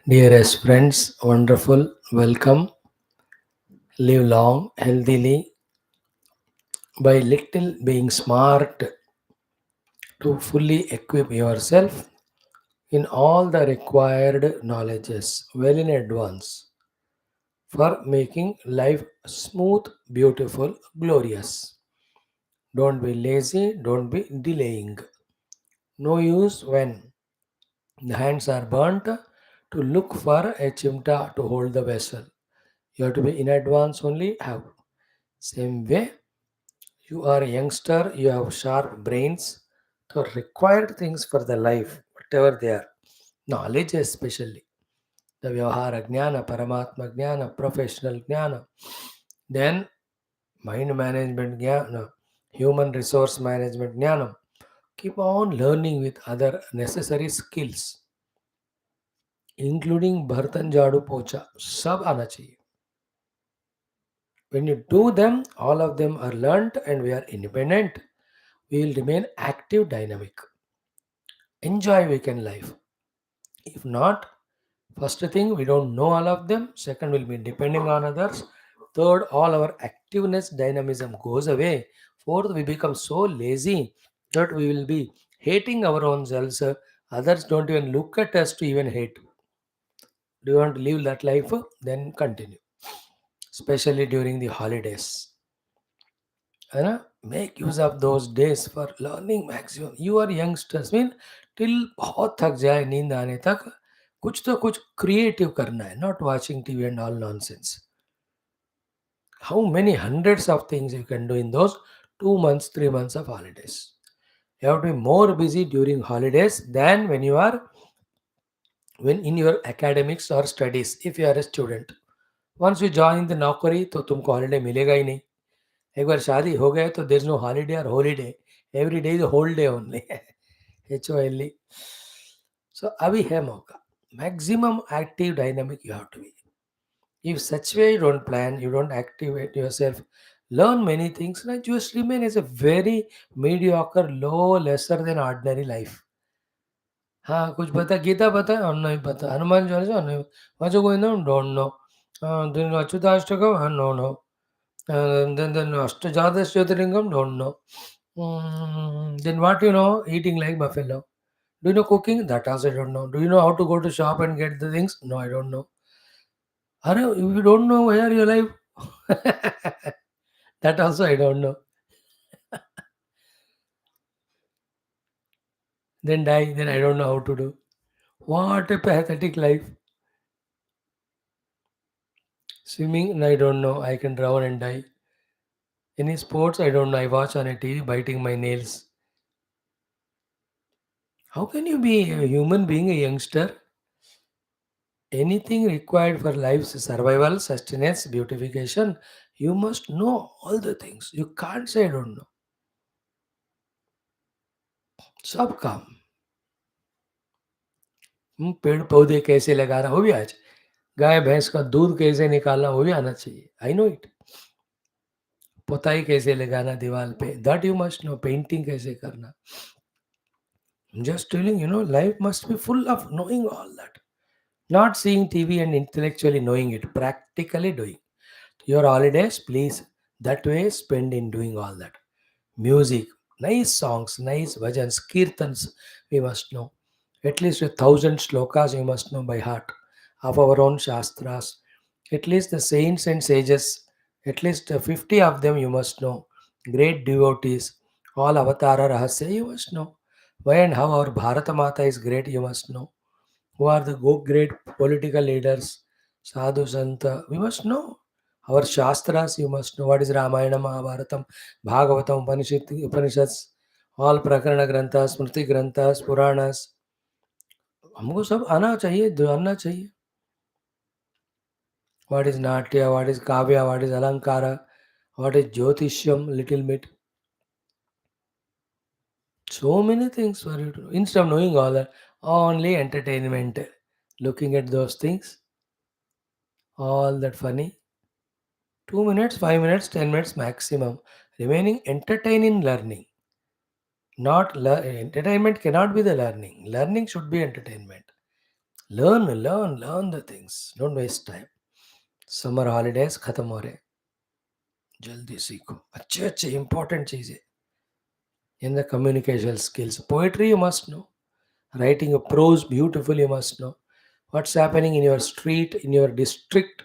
Dearest friends, wonderful, welcome. Live long, healthily, by little being smart to fully equip yourself in all the required knowledges well in advance for making life smooth, beautiful, glorious. Don't be lazy, don't be delaying. No use when the hands are burnt to look for a chimta to hold the vessel. You have to be in advance only have. Same way, you are a youngster, you have sharp brains, so required things for the life, whatever they are. Knowledge especially. The Vyavahara Jnana, Paramatma Jnana, Professional Jnana. Then mind management Jnana, human resource management Jnana. Keep on learning with other necessary skills, including Bhartan Jadu Pocha. Sab आना चाहिए. When you do them, all of them are learnt and we are independent. We will remain active, dynamic. Enjoy weekend life. If not, first thing, we don't know all of them. Second, we'll be depending on others. Third, all our activeness, dynamism goes away. Fourth, we become so lazy that we will be hating our own selves. Others don't even look at us to even hate. Do you want to live that life? Then continue. Especially during the holidays. है ना? Make use of those days for learning maximum. You are youngsters mean till बहुत थक जाए नींद आने तक कुछ तो कुछ क्रिएटिव करना है, not watching TV and all nonsense. How many hundreds of things you can do in those 2 months, 3 months of holidays. You have to be more busy during holidays than when in your academics or studies if you are a student. Once you join the नौकरी तो तुमको holiday मिलेगा ही नहीं. एक बार शादी हो गए तो देर इज नो हॉलीडे और holiday every day is hole day only HOLE. So अभी है मौका. Maximum active dynamic you have to be. If such way you don't plan, you don't activate yourself, learn many things, and just remain as a very mediocre, low, lesser than ordinary life. हाँ कुछ पता गीता पता है और नहीं पता हनुमान चालीसा नहीं वाचो कोई नो डोंट नो दिन अच्युताष्टकम हाँ no no then Ashtajadis Jyotirlingam, don't know. Then what you know, eating like buffalo. Do you know cooking? That also I don't know. Do you know how to go to shop and get the things? No, I don't know. Are if you don't know where your life, that also I don't know. Then die, then I don't know how to do. What a pathetic life. Swimming, I don't know. I can drown and die. Any sports, I don't know. I watch on a TV biting my nails. How can you be a human being, a youngster? Anything required for life's survival, sustenance, beautification, you must know all the things. You can't say I don't know. सब काम. पेड़ पौधे कैसे लगाना वो भी आज. गाय भैंस का दूध कैसे निकालना वो भी आना चाहिए. I know it. पोताई कैसे लगाना दीवार पे that you must know. Painting कैसे करना. Just telling life must be full of knowing all that. Not seeing TV and intellectually knowing it, practically doing. Your holidays, please, that way spend in doing all that. Music, nice songs, nice bhajans, kirtans, we must know. At least 1,000 shlokas we must know by heart of our own shastras. At least the saints and sages, at least 50 of them you must know. Great devotees, all avatara rahasya you must know. Why and how our Bharata Mata is great you must know. Who are the great political leaders, Sadhu Santa, we must know. Our Shastras, you must know what is Ramayana, Mahabharatam, Bhagavatam, Upanishads, all Prakarana Granthas, Smriti Granthas, Puranas. हमको सब आना चाहिए जानना चाहिए. What is Natya, what is Kavya, what is Alankara, what is Jyotishyam, little bit. So many things for you to know. Instead of knowing all that, only entertainment. Looking at those things, all that funny. 2 minutes, 5 minutes, 10 minutes maximum. Remaining entertaining learning. Not entertainment cannot be the learning. Learning should be entertainment. learn the things. Don't waste time. Summer holidays खत्म हो रहे, जल्दी सीखो, अच्छे अच्छे important चीजें in the communication skills. Poetry you must know. Writing a prose beautiful you must know. What's happening in your street, in your district,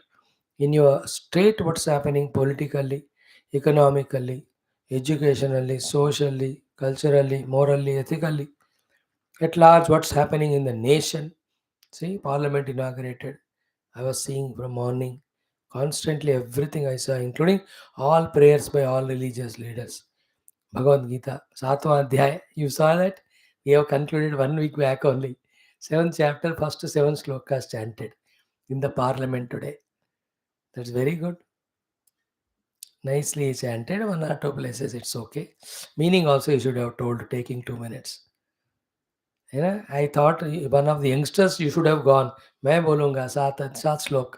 in your state, what's happening politically, economically, educationally, socially, culturally, morally, ethically. At large, what's happening in the nation. See, Parliament inaugurated. I was seeing from morning, constantly everything I saw, including all prayers by all religious leaders. Bhagavad Gita, Satwa Adhyay. You saw that? We have concluded 1 week back only. Seventh chapter, first 7 shlokas chanted in the Parliament today. That's very good. Nicely chanted. One or two places, it's okay. Meaning also you should have told, taking 2 minutes. I thought one of the youngsters you should have gone. मैं बोलूँगा सात श्लोक.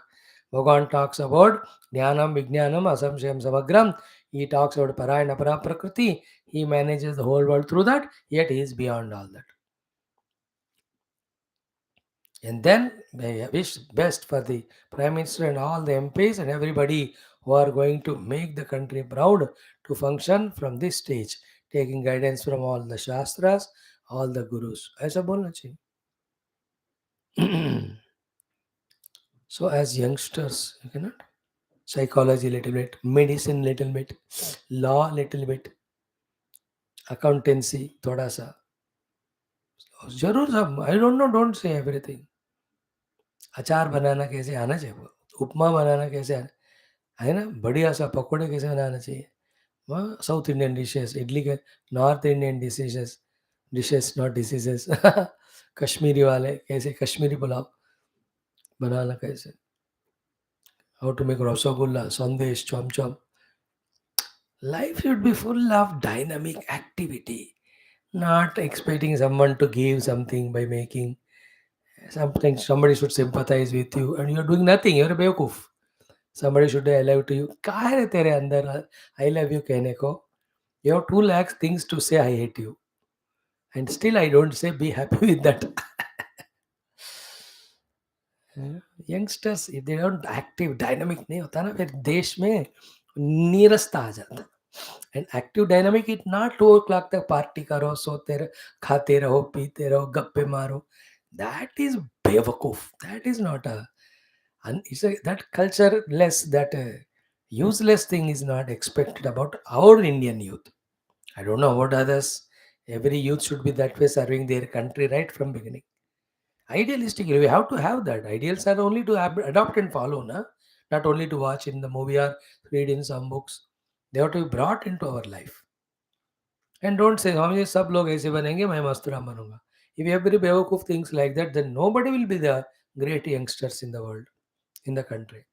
Bhagavan talks about Jnanam, Vijnanam, Asamshayam, Samagram. He talks about Parayana Para Prakriti. He manages the whole world through that, yet he is beyond all that. And then they wish best for the Prime Minister and all the MPs and everybody who are going to make the country proud to function from this stage, taking guidance from all the Shastras, all the Gurus. ऐसा बोलना चाहिए. So as youngsters, you cannot. Psychology little bit, medicine little bit, law little bit, accountancy थोड़ा सा. जरूर सब, I don't know, don't say everything. अचार बनाना कैसे आना चाहिए, उपमा बनाना कैसे आना है ना, बढ़िया सा पकौड़े कैसे बनाना चाहिए. वहाँ साउथ इंडियन डिशेस, इडली के, north Indian dishes, dishes not diseases. Kashmiri वाले कैसे, कश्मीरी पुलाव बनाना कैसे, हाउ टू मेक रसगुल्ला, संदेश, चमचम. Life should be full of dynamic activity, not expecting someone to give something by making something. Somebody should sympathize with you and you're doing nothing, you're a बेवकूफ. Somebody should say I love to you. क्या है तेरे अंदर I love you कहने को? You have 2 lakhs things to say I hate you. And still I don't say be happy with that. Youngsters they don't active dynamic नहीं होता ना, फिर देश में नीरसता आ जाता. And active dynamic it not 2 o'clock तक पार्टी करो, सोते रहो, खाते रहो, पीते रहो, गप्पे मारो. दैट इज बेवकूफ. That is not a, it's a, that cultureless, that useless thing is not expected about our Indian youth. I don't know about others. Every youth should be that way, serving their country right from beginning. Idealistically, we have to have that. Ideals are only to adopt and follow, na? Not only to watch in the movie or read in some books. They have to be brought into our life. And don't say, हम ये सब लोग ऐसे बनेंगे, मैं मस्तूराम बनूंगा. If every बेवकूफ thinks like that, then nobody will be the great youngsters in the world, in the country.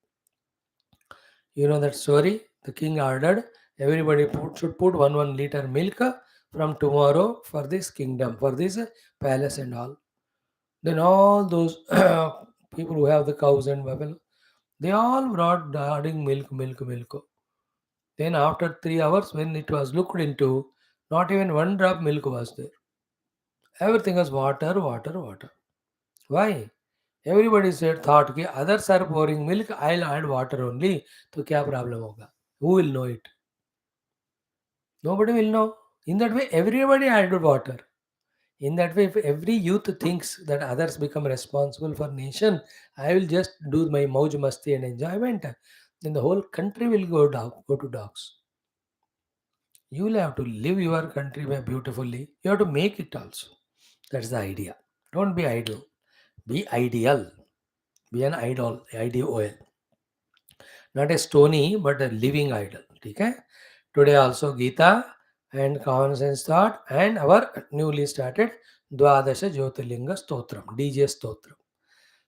You know that story? The king ordered everybody should put 1 liter milk from tomorrow for this kingdom, for this palace and all. Then all those people who have the cows and buffalo, they all brought adding milk, milk, milk. Then after 3 hours, when it was looked into, not even one drop milk was there. Everything was water, water, water. Why? Everybody said, thought कि others are pouring milk, I'll add water only. तो क्या problem होगा? Who will know it? Nobody will know. In that way, everybody added water. In that way, if every youth thinks that others become responsible for nation, I will just do my mauj masti and enjoyment, then the whole country will go to dogs. You will have to live your country very beautifully. You have to make it also. That's the idea. Don't be idle. Be ideal. Be an idol. IDOL. Not a stony, but a living idol. Okay? Today also Geetha and Common Sense Thought and our newly started DWADASHA JYOTHIRLINGA STOTRAM, DJ STOTRAM.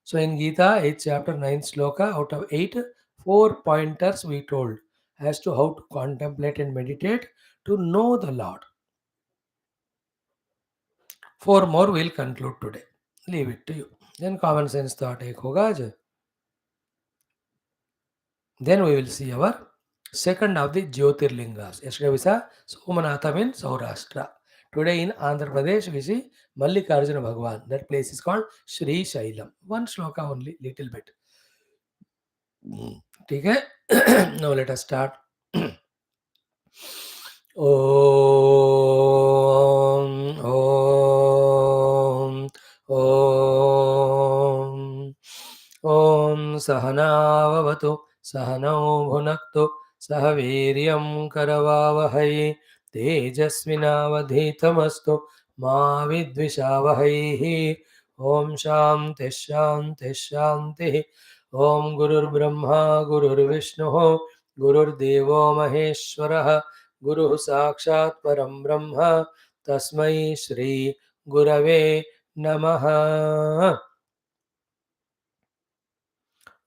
So in Geetha, 8th chapter, 9th sloka, out of 8, 4 pointers we told as to how to contemplate and meditate to know the Lord. 4 more we'll conclude today. Leave it to you. Then Common Sense Thought ek hoga aaj. Then we will see our second of the Jyotirlingas. Yesterday we saw Somanatha in Saurashtra. Today in Andhra Pradesh, we see Mallikarjuna Bhagwan. That place is called SRISAILAM. One shloka only, little bit. ठीक है. Now let us start. Om Om Om Om Sahanavavatu Sahanau Bhunaktu Sahaviryam Karavavahai Tejasvinavadhitamastu Ma Vidvishavahai. Om Shanti Shanti Shanti. Om Gurur Brahma Gurur Vishnu Gurur Devo Maheshwarah Guru Sakshat Param Brahma Tasmai Shri Gurave Namaha.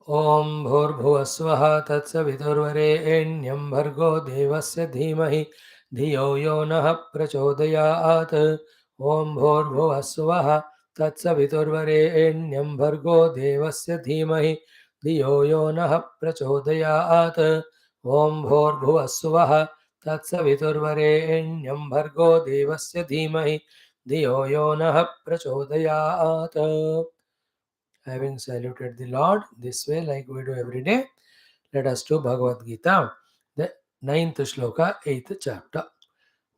Om Bhurbhuvasvaha Tatsaviturvarenyam Bhargo Devasya Dhimahi Dhiyo Yo Nah Prachodayat. Om Bhurbhuvasvaha Tatsaviturvarenyam Bhargo Devasya Dhimahi Dhiyo Yo Nah Prachodayat. Om Bhurbhuvasvaha Tatsaviturvarenyam Bhargo Devasya Dhimahi Dhiyo Yo Nah Prachodayat. Having saluted the Lord this way, like we do every day, let us do Bhagavad Gita, the 9th shloka, 8th chapter.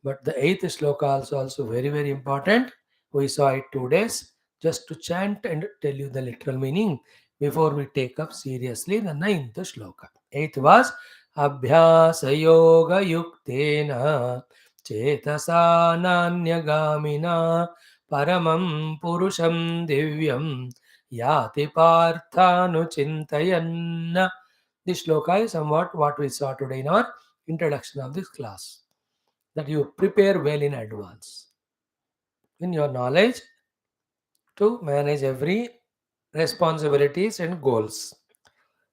But the 8th shloka also very, very important. We saw it 2 days just to chant and tell you the literal meaning before we take up seriously the 9th shloka. 8th was Abhyasa Yoga Yuktena Chetasa Nanyagamina Paramam Purusham Divyam Yati Parthanuchintayan. This shloka is somewhat what we saw today in our introduction of this class. That you prepare well in advance in your knowledge to manage every responsibilities and goals.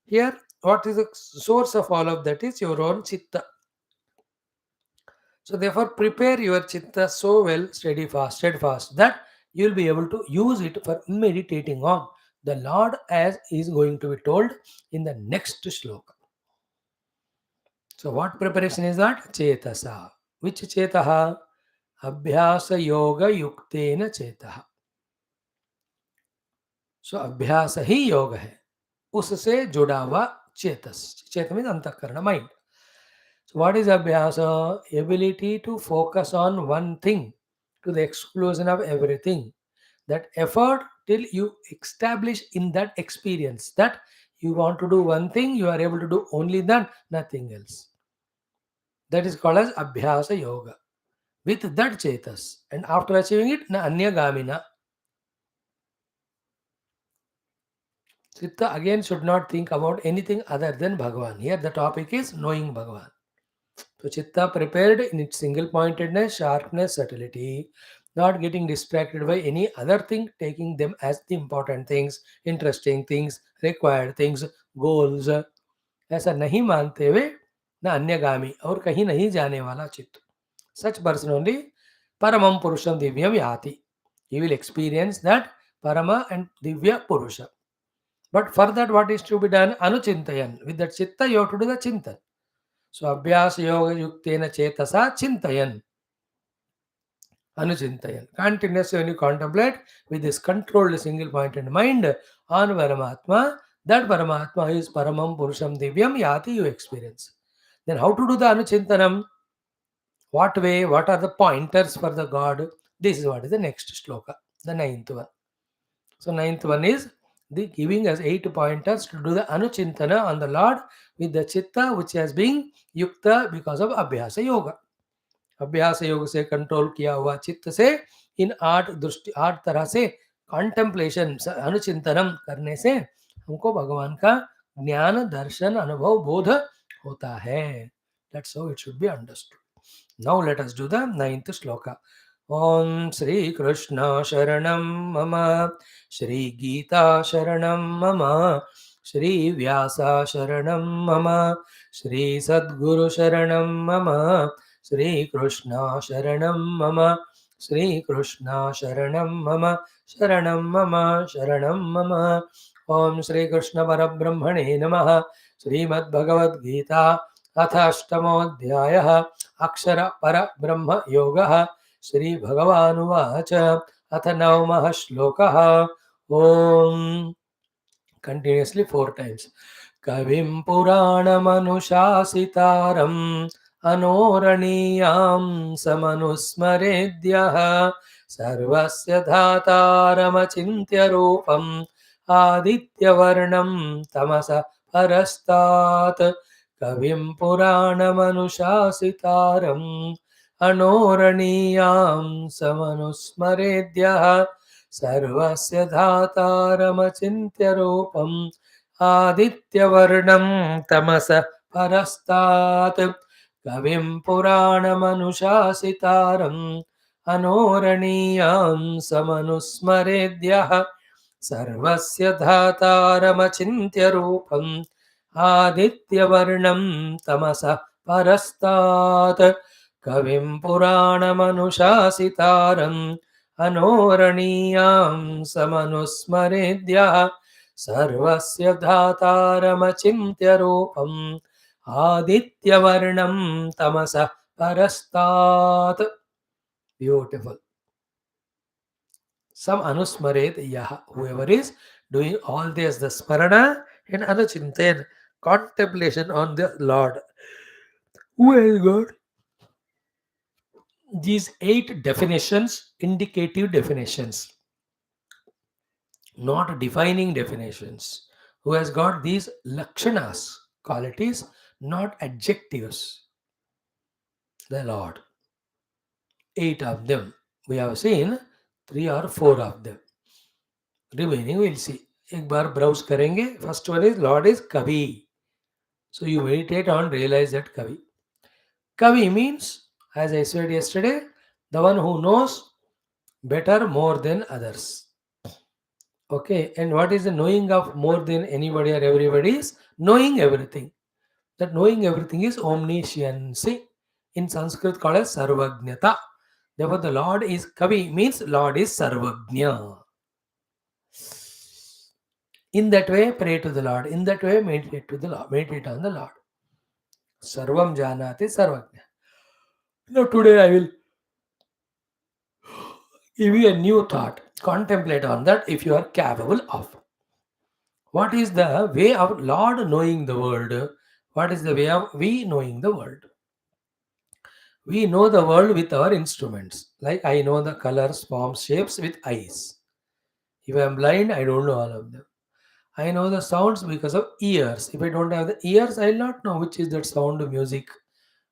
Here, what is the source of all of that is your own chitta. So therefore, prepare your chitta so well, steadfast, that you will be able to use it for meditating on the Lord, as is going to be told in the next shloka. So what preparation is that? Chetasa. Which chetaha? Abhyasa yoga yuktena chetaha. So अभ्यास ही योग है, उससे जुड़ा हुआ चेतस. चेत means अंतःकरण, mind. So what is abhyasa? Ability to focus on one thing to the exclusion of everything. That effort till you establish in that experience that you want to do one thing, you are able to do only that, nothing else. That is called as abhyasa yoga. With that chetas, and after achieving it, na anya gamina. Chitta again should not think about anything other than Bhagavan. Here the topic is knowing Bhagavan. So Chitta prepared in its single pointedness, sharpness, subtlety, not getting distracted by any other thing, taking them as the important things, interesting things, required things, goals. ऐसा नहीं मानते हुए न अन्यगामी और कहीं नहीं जाने वाला चित्त. Such person only Paramam Purusham Divyam Yati. He will experience that Parama and Divya Purusha. But for that, what is to be done? Anuchintayan. With that chitta, you have to do the chintan. So, abhyas yoga yuktena chetasa chintayan. Anuchintayan. Continuously, when you contemplate with this controlled single pointed mind on Paramatma, that Paramatma is Paramam Purusham Divyam Yati, you experience. Then, how to do the Anuchintanam? What way? What are the pointers for the God? This is what is the next shloka, the 9th one. So 9th one is the giving us 8 pointers to do the anuchintana on the Lord with the chitta which has been yukta because of abhyasa yoga. अभ्यास योग से control किया हुआ चित्त से इन 8 तरह से contemplation अनुचिंतनम करने से हमको भगवान का ज्ञान दर्शन अनुभव बोध होता है. That's how it should be understood. Now let us do the 9th shloka. Om Shri Krishna Sharanam Mama, Shri Geetha Sharanam Mama, Shri Vyasa Sharanam Mama, Shri Sadguru Sharanam Mama, Shri Krishna Sharanam Mama, Shri Krishna Sharanam Mama, Sharanam Mama, Sharanam Mama. Om Shri Krishna Parabrahmane Namaha. Srimad Bhagavad Gita अथ अष्टमोऽध्यायः अक्षर पर ब्रह्म योगः. श्रीभगवानुवाच अथ नवमः श्लोकः ॐ continuously 4 times. कविं पुराणमनुशासितारम् अनोरणीयां समनुस्मरेद्यः सर्वस्य धातारमचिन्त्य रूपम् आदित्यवर्णं तमस परस्तात् कविं पुराणमनुशासितारम् अनोरणीयां समनुस्मरेद्यः सर्वस्य धातारमचिन्त्य रूपम् आदित्यवर्णं तमस परस्तात् कविं पुराणमनुशासितारम् अनोरणीयां समनुस्मरेद्यः सर्वस्य धातारमचिन्त्य रूपम् आदित्यवर्णं तमस परस्तात् कविं पुराणमनुशासितारम् अनोरणीयां समनुस्मरेद्यः सर्वस्य धातारमचिन्त्य रूपम् आदित्यवर्णं तमसः परस्तात्. Beautiful. Some anusmaret yah, whoever is doing all this, the smarana and anuchintan, contemplation on the Lord, who has got these 8 definitions, indicative definitions, not defining definitions, who has got these lakshanas, qualities, not adjectives. The Lord. 8 of them. We have seen 3 or 4 of them. Remaining we'll see. एक बार browse करेंगे. First one is Lord is Kavi. So you meditate on, realize that Kavi. Kavi means, as I said yesterday, the one who knows better more than others. Okay, and what is the knowing of more than anybody or everybody is? Knowing everything. That knowing everything is omnisciency. In Sanskrit called as Sarvajnata. Therefore, the Lord is Kavi means Lord is Sarvajna. In that way, pray to the Lord. In that way, meditate to the Lord. Meditate on the Lord. Sarvam Janati Sarvajna. Now, today I will give you a new thought. Contemplate on that if you are capable of. What is the way of Lord knowing the world? What is the way of we knowing the world? We know the world with our instruments. Like I know the colors, forms, shapes with eyes. If I am blind, I don't know all of them. I know the sounds because of ears. If I don't have the ears, I will not know which is that sound of music,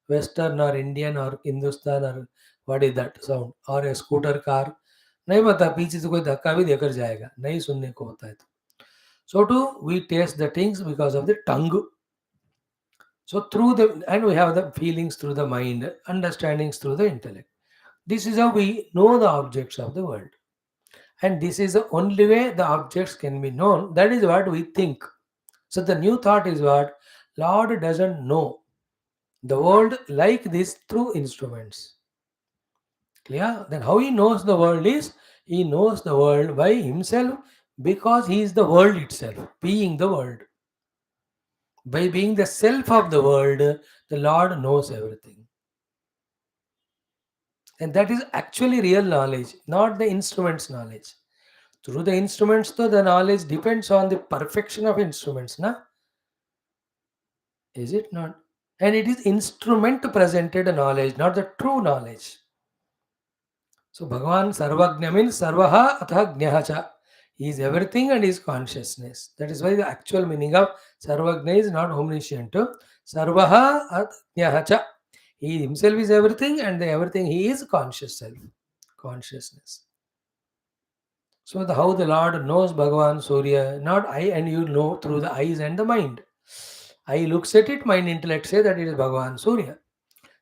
Western or Indian or Hindustan or what is that sound, or a scooter car. नहीं पता पीछे से कोई धक्का भी देकर जाएगा नहीं सुनने को होता है तो. So too we taste the things because of the tongue. So through the, and we have the feelings through the mind, understandings through the intellect. This is how we know the objects of the world. And this is the only way the objects can be known. That is what we think. So the new thought is what? Lord doesn't know the world like this through instruments. Clear? Then how he knows the world is, he knows the world by himself because he is the world itself, being the world. By being the self of the world, the Lord knows everything. And that is actually real knowledge, not the instruments knowledge. Through the instruments, though, the knowledge depends on the perfection of instruments, na? Is it not? And it is instrument presented knowledge, not the true knowledge. So Bhagavan Sarvagnya means Sarvaha Atha Jnaha. He is everything and is consciousness. That is why the actual meaning of Sarvagnya is not omniscient. Sarvaha Atha Jnaha. He himself is everything and the everything he is conscious self. Consciousness. So how the Lord knows Bhagavan Surya, not I and you know through the eyes and the mind. I looks at it, mind intellect say that it is Bhagavan Surya.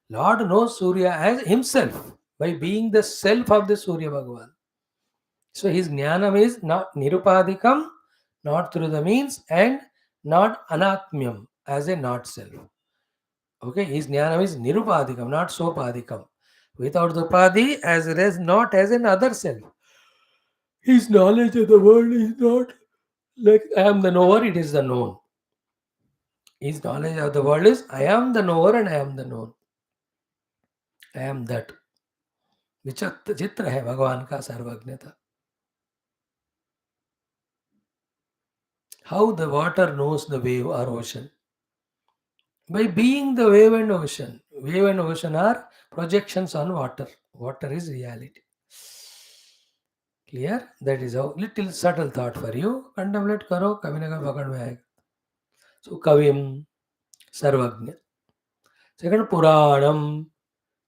Lord knows Surya as himself by being the self of the Surya Bhagavan. So his jnanam is not nirupadikam, not through the means, and not anatmyam as a not self. Okay, his jnanam is nirupadikam, not sopadikam. Without the padi, as well as not as another self. His knowledge of the world is not like I am the knower, it is the known. His knowledge of the world is I am the knower and I am the known. I am that. विचित्र चित्र है भगवान का सर्वज्ञता. How the water knows the wave or ocean? By being the wave and ocean. Wave and ocean are projections on water. Water is reality. Clear? That is how little subtle thought for you. Contemplate करो कभी ना कभी पकड़ में आएगा. So कविम सर्वज्ञ. Second Puranam.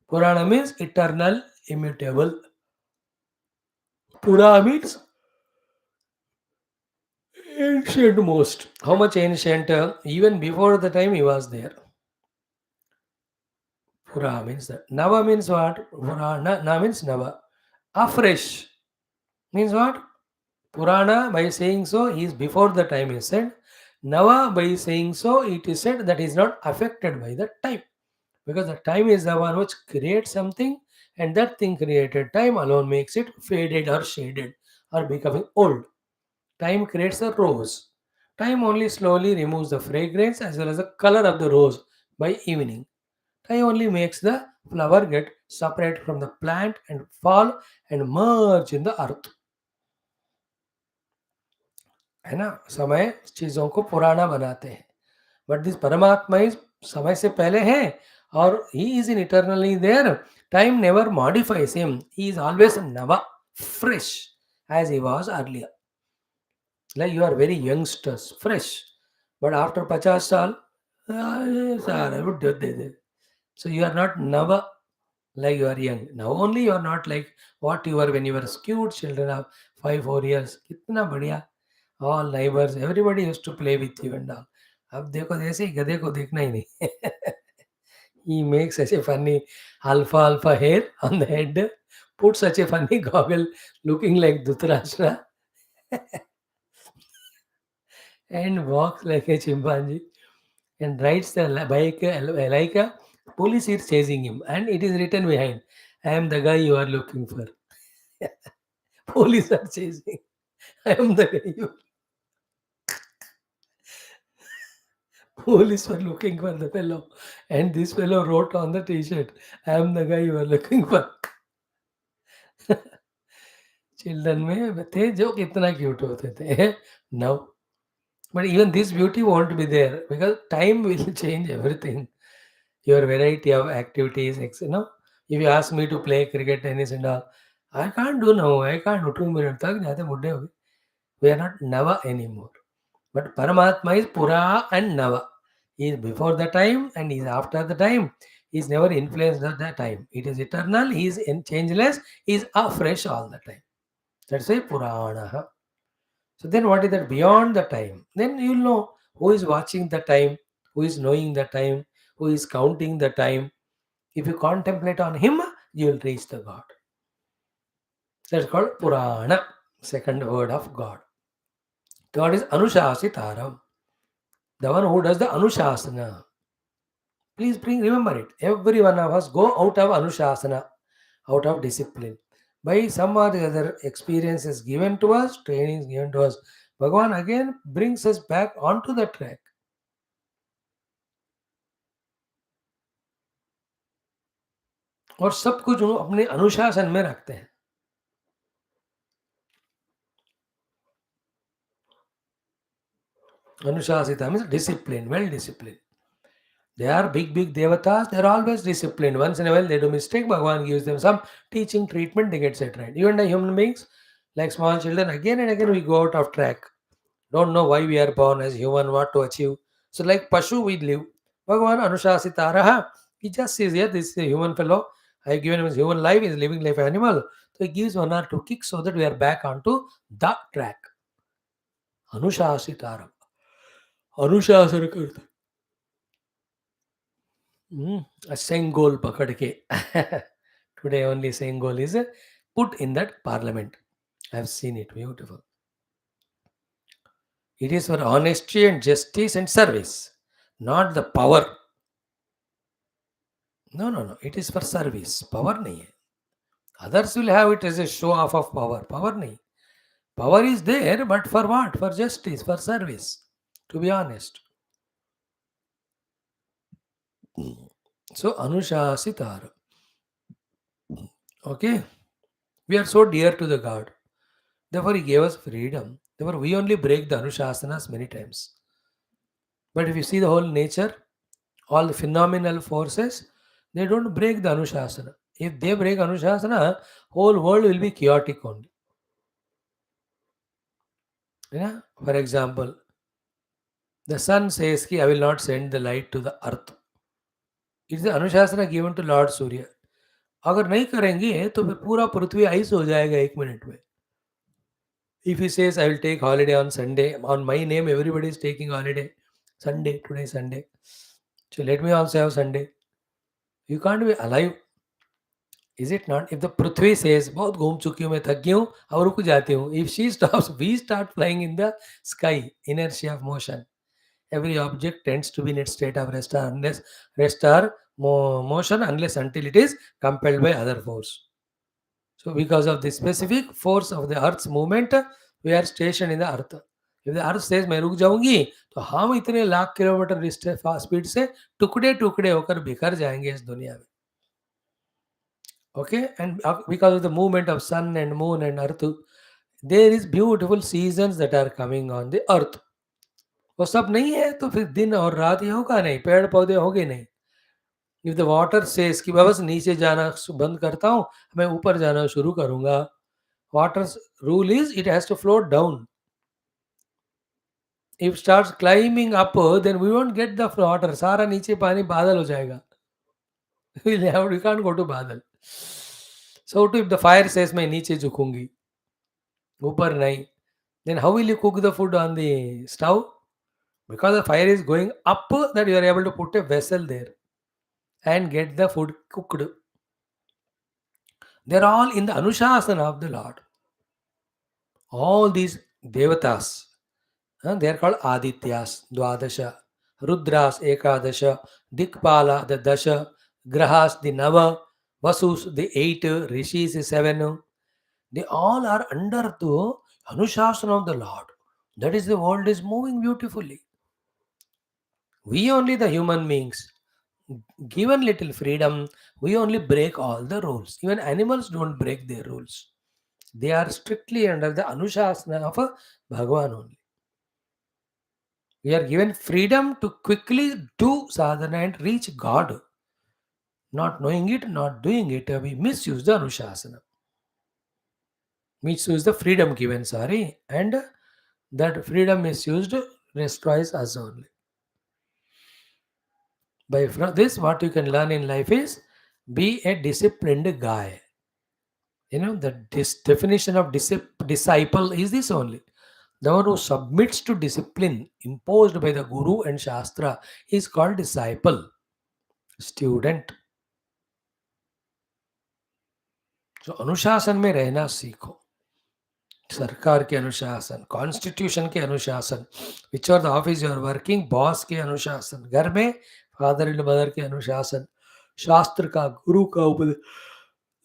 Purana means eternal, immutable. Pura means ancient most. How much ancient? Even before the time he was there. Pura means that. Nava means what? Purana na means Nava. Afresh means what? Purana by saying so he is before the time is said. Nava by saying so it is said that he is not affected by the time. Because the time is the one which creates something and that thing created time alone makes it faded or shaded or becoming old. Time creates a rose. Time only slowly removes the fragrance as well as the color of the rose by evening. Time only makes the flower get separate from the plant and fall and merge in the earth. है ना? समय चीजों को पुराना बनाते हैं. But this परमात्मा is समय से पहले है और he is in eternally there. Time never modifies him. He is always नवा, fresh as he was earlier. Like you are very youngsters, fresh. But after 50 साल, sir, I would do this. So you are not nava like you are young. Now only you are not like what you were when you were cute children of 5 4 years. कितना बढ़िया. All neighbors, everybody used to play with you and all. अब देखो जैसे ही गधे को देखना ही नहीं. He makes such a funny alpha hair on the head, put such a funny goggle looking like Dhritarashtra and walks like a chimpanzee and rides the bike like a police is chasing him and it is written behind, I am the guy you are looking for. Police are chasing. I am the guy you Police were looking for the fellow and this fellow wrote on the t-shirt, I am the guy you are looking for. Children में थे जो कितना cute होते थे. Now but even this beauty won't be there because time will change everything. Your variety of activities, if you ask me to play cricket, tennis and all, I can't do now. I can't do 2 minutes तक जाते बुढ़े हो गए. We are not Nava anymore. But Paramatma is Pura and Nava. He is before the time and he is after the time. He is never influenced at that time. It is eternal. He is changeless. He is afresh all the time. That's why Purana. So then what is that beyond the time? Then you'll know who is watching the time, who is knowing the time, who is counting the time. If you contemplate on him, you will reach the God. That's called Purana, second word of God. God is Anushasitaram, the one who does the Anushasana. Please remember it. Every one of us go out of Anushasana, out of discipline. By some or the other experience is given to us, training is given to us. Bhagavan again brings us back onto the track. और सब कुछ वो अपने अनुशासन में रखते हैं. Anushasita means discipline, well disciplined. They are big devatas. They are always disciplined. Once in a while they do mistake. Bhagavan gives them some teaching treatment. They get set right. Even the human beings, like small children, again and again we go out of track. Don't know why we are born as human, what to achieve. So like Pashu we live. Bhagavan Anushasita Raha. He just says, yeah, this is a human fellow. I have given him his human life. He is living like an animal. So he gives 1 or 2 kicks so that we are back onto the track. Anushasitaram. अनुशासन करता. Sengol pakad ke. Today only Sengol is put in that parliament. I have seen it. Beautiful. It is for honesty and justice and service, not the power. No. It is for service. Power nahi hai. Others will have it as a show off of power. Power nahi. Power is there, but for what? For justice, for service. To be honest. So Anushasitar. Okay? We are so dear to the God. Therefore, He gave us freedom. Therefore, we only break the Anushasanas many times. But if you see the whole nature, all the phenomenal forces, they don't break the Anushasana. If they break Anushasana, whole world will be chaotic only. Yeah? For example, the sun says, ki, I will not send the light to the earth. It is the Anushasana given to Lord Surya. अगर नहीं करेंगे तो फिर पूरा पृथ्वी ice हो जाएगा 1 minute में. If he says I will take holiday on Sunday, on my name everybody is taking holiday. Sunday, today Sunday. So let me also have Sunday. You can't be alive. Is it not? If the Prithvi says, बहुत घूम चुकी हूँ मैं थक गई हूँ अब रुक जाती हूँ. If she stops, we start flying in the sky. Inertia of motion. Every object tends to be in its state of rest or motion unless until it is compelled by other force. So because of the specific force of the earth's movement, we are stationed in the earth. If the earth says मैं रुक जाऊंगी तो हम इतने lakh kilometre speed से टुकड़े टुकड़े होकर बिखर जाएंगे इस दुनिया में. Okay, and because of the movement of sun and moon and earth, there is beautiful seasons that are coming on the earth. वो सब नहीं है तो फिर दिन और रात ये होगा नहीं, पेड़ पौधे होंगे नहीं. इफ द वाटर सेज कि बस नीचे जाना बंद करता हूँ, मैं ऊपर जाना शुरू करूंगा. Water rule is it has to float down. If starts climbing up then we won't get the water. सारा नीचे पानी बादल हो जाएगा. We can't go to badal. So too if the fire says मैं नीचे झुकूंगी ऊपर नहीं, then how will you cook the food on the stove? Because the fire is going up, that you are able to put a vessel there and get the food cooked. They're all in the Anushasana of the Lord. All these devatas, they are called Adityas, Dwadasha, Rudras, Ekadasha, Dikpala, the Dasha, Grahas, the Nava, Vasus, the 8, Rishis, the 7. They all are under the Anushasana of the Lord. That is, the world is moving beautifully. We only the human beings, given little freedom, we only break all the rules. Even animals don't break their rules. They are strictly under the Anushasana of a Bhagavan only. We are given freedom to quickly do sadhana and reach God. Not knowing it, not doing it, we misuse the Anushasana. Misuse the freedom given, sorry, and that freedom misused destroys us only. By this, what you can learn in life is be a disciplined guy. The definition of disciple is this only. The one who submits to discipline imposed by the Guru and Shastra is called disciple, student. So अनुशासन में रहना सीखो. सरकार के अनुशासन, constitution के अनुशासन, which are the office you are working, boss के अनुशासन, घर में फादर एंड मदर के अनुशासन, शास्त्र का, गुरु का उपदेश.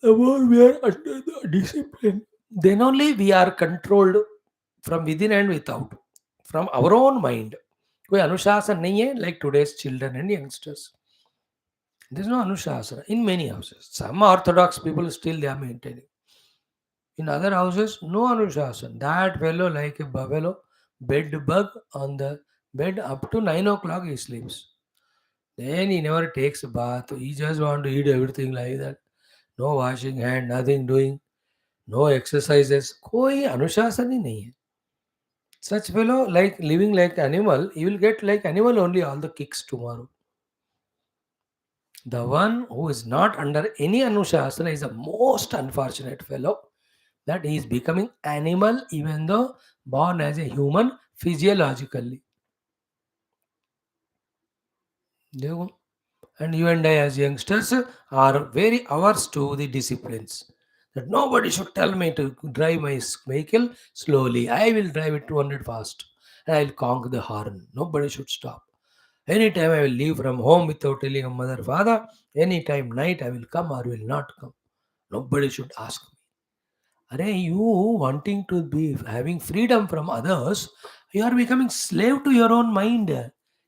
The more we are under the discipline, then only we are controlled from within and without, from our own mind. कोई अनुशासन नहीं है like today's children and youngsters. There is no anushasana in many houses. Some orthodox people still they are maintaining. In other houses, no anushasana. That fellow like a buffalo, bed bug on the bed up to 9 o'clock he sleeps. Then he never takes a bath. He just want to eat everything like that. No washing hand, nothing doing. No exercises. कोई अनुशासन ही नहीं है. Such fellow like living like animal, he will get like animal only all the kicks tomorrow. The one who is not under any anushasana is the most unfortunate fellow, that he is becoming animal even though born as a human physiologically. देखो. And you and I as youngsters are very averse to the disciplines. That nobody should tell me to drive my vehicle slowly. I will drive it 200 fast and I will conk the horn. Nobody should stop. Anytime I will leave from home without telling a mother, father, anytime night I will come or will not come. Nobody should ask me. Are you wanting to be having freedom from others? You are becoming slave to your own mind.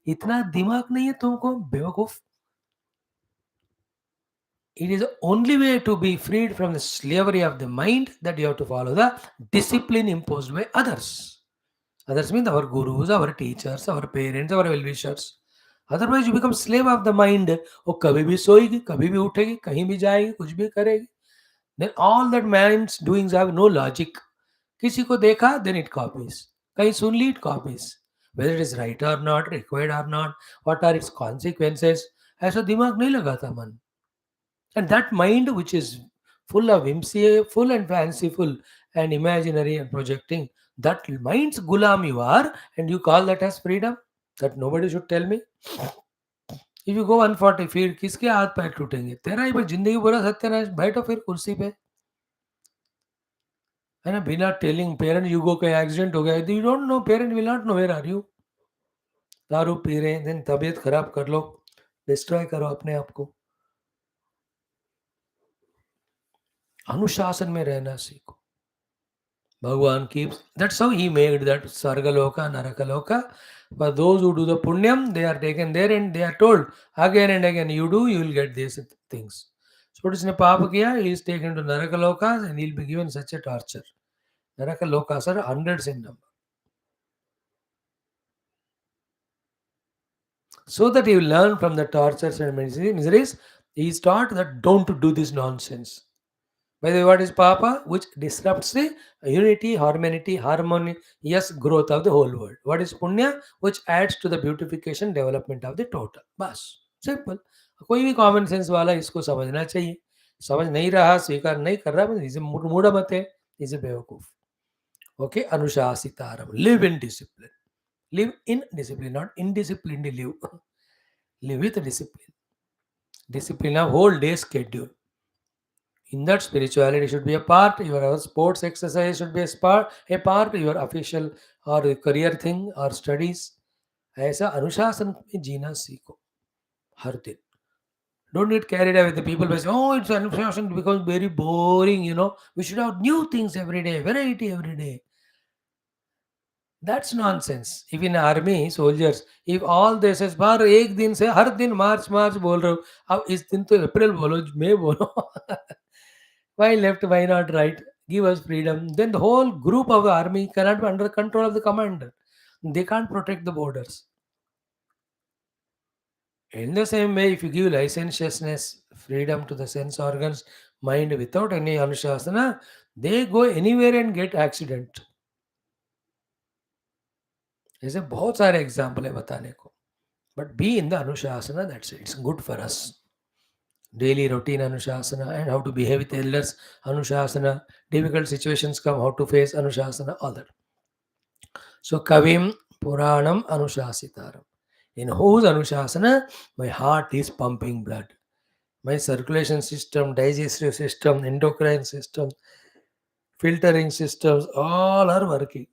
इतना दिमाग नहीं है तुमको बेवकूफ. It is the only way to be freed from the slavery of the mind that you have to follow the discipline imposed by others. Others mean our gurus, our teachers, our parents, our well-wishers. Otherwise, you become slave of the mind. वो कभी भी सोएगी, कभी भी उठेगी, कहीं भी जाएगी, कुछ भी करेगी. Then all that man's doings have no logic. किसी को देखा, then it copies. कहीं सुन ली, it copies. Whether it is right or not, required or not, what are its consequences, ऐसा दिमाग नहीं लगाता मन. And that mind which is full of whimsy, full and fanciful and imaginary and projecting, that mind's gulam you are, and you call that as freedom? That nobody should tell me. If you go 140 feet, किसके हाथ पैर टूटेंगे? तेरा ही भाई जिंदगी पूरा सत्यानाश. बैठो फिर कुर्सी पे, है ना? बिना टेलिंग पेरेंट यू गो का एक्सीडेंट हो गया, you don't know, parent will not know where are you. दारू पी रहे हैं, देन तबीयत खराब कर लो, डिस्ट्रॉय करो अपने आप को. अनुशासन में रहना सीखो. Bhagwan keeps. That's how he made that Sargaloka, Narakaloka. For those who do the Punyam, they are taken there and they are told again and again, you do, you will get these things. So what is ne Papa kiya? He is taken to Narakalokas and he will be given such a torture. Narakalokas are hundreds in number. So that he will learn from the tortures and miseries, he is taught that don't do this nonsense. By the way, what is Papa? Which disrupts the unity, harmonious growth of the whole world. What is Punya? Which adds to the beautification, development of the total. बस simple. कोई भी common sense वाला इसको समझना चाहिए. समझ नहीं रहा, स्वीकार नहीं कर रहा, इसे मूढ़ मत है, इसे बेवकूफ. Okay, अनुशासितारम. Live in discipline. Live in discipline, not indisciplined live. Live with discipline. Discipline of whole day schedule. In that, spirituality should be a part, your sports exercise should be a part, your official or career thing or studies. ऐसा अनुशासन में जीना सीखो हर दिन. Don't get carried away with the people by saying, oh, it's अनुशासन becomes very boring, we should have new things every day, variety every day. That's nonsense. If in army soldiers, if all they says बार एक दिन से हर दिन मार्च मार्च बोल रहे हो, अब इस दिन तो अप्रैल बोलो, मई बोलो. Why left, why not right? Give us freedom. Then the whole group of the army cannot be under control of the commander. They can't protect the borders. In the same way, if you give licentiousness, freedom to the sense organs, mind without any anushasana, they go anywhere and get accident. ऐसे बहुत सारे example है बताने को. But be in the anushasana, that's it. It's good for us. Daily routine anushasana and how to behave with elders anushasana. Difficult situations come, how to face anushasana, all that. So Kavim Puranam Anushasitaram. In whose Anushasana, my heart is pumping blood. My circulation system, digestive system, endocrine system, filtering systems, all are working.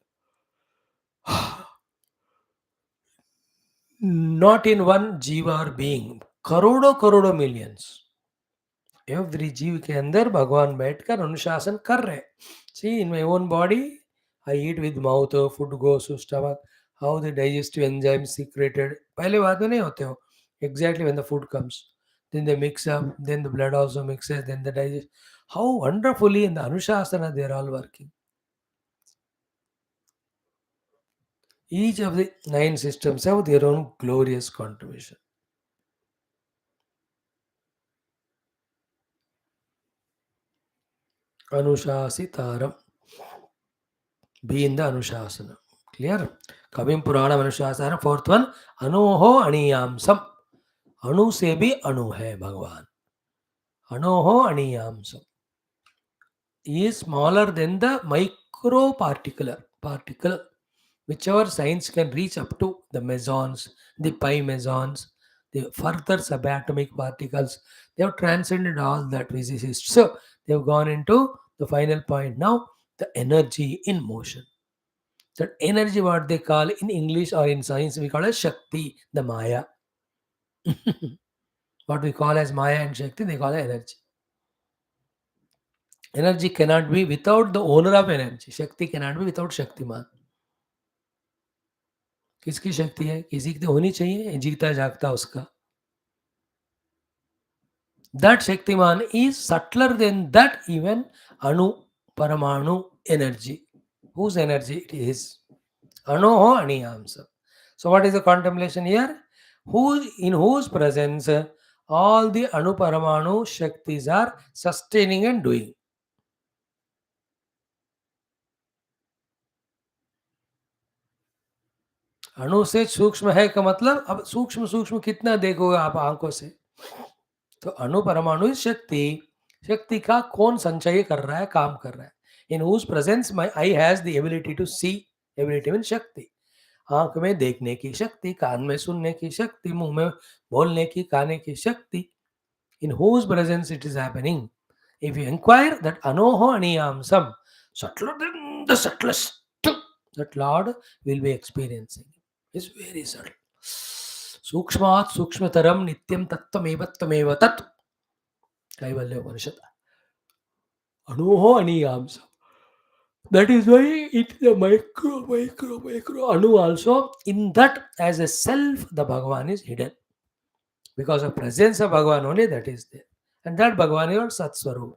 Not in one jiva or being. करोड़ों millions. Every जीव के अंदर भगवान बैठकर अनुशासन कर रहे. See in my own body I eat with mouth, food goes to stomach, how the digestive enzyme secreted, पहले बाद में नहीं होते हो. Exactly when the food comes, then they mix up, then the blood also mixes, then the digest. How wonderfully in the anushasana they are all working. Each of the 9 systems have their own glorious contribution. Anushasitaram. Be in the anushasana. Clear? Kavim Purana Anushasana. Fourth one, Anoho Aniyamsam. Anu se bhi Anu hai Bhagwan. Anoho Aniyamsam. He is smaller than the micro particle, whichever science can reach up to the mesons, the pi mesons, the further subatomic particles. They have transcended all that physicists. So they have gone into the final point now, the energy in motion. That energy, what they call in English or in science, we call as Shakti, the Maya. What we call as Maya and Shakti, they call it energy. Energy cannot be without the owner of energy. Shakti cannot be without Shaktiman. किसकी शक्ति है? किसी की तो होनी चाहिए, जीता जागता उसका. That Shaktiman is subtler than that even Anu, Paramanu energy. Whose energy it is? Anoho Aniyamsa. So what is the contemplation here? Who in whose presence all the Anuparamanu Shaktis are sustaining and doing. अणु से सूक्ष्म है का मतलब अब सूक्ष्म सूक्ष्म कितना देखोगे आप आंखों से. तो अणु परमाणु शक्ति शक्ति का कौन संचय कर रहा है काम कर रहा है in whose presence my eye has the ability to see ability mean शक्ति आंख में देखने की शक्ति कान में सुनने की शक्ति मुंह में बोलने की खाने की शक्ति in whose presence it is happening. If you inquire that anoho aniyamsam, subtler than the subtlest, that Lord will be experiencing. It's very subtle. Sukshmat sukshmataram nityam tattvamevattvameva tat. Kaivalya Upanishad. Anoho aniyamsam. That is why it is a micro. Anu also, in that as a self, the Bhagavan is hidden. Because of presence of Bhagavan only that is there. And that Bhagavan is Sat Swarupa.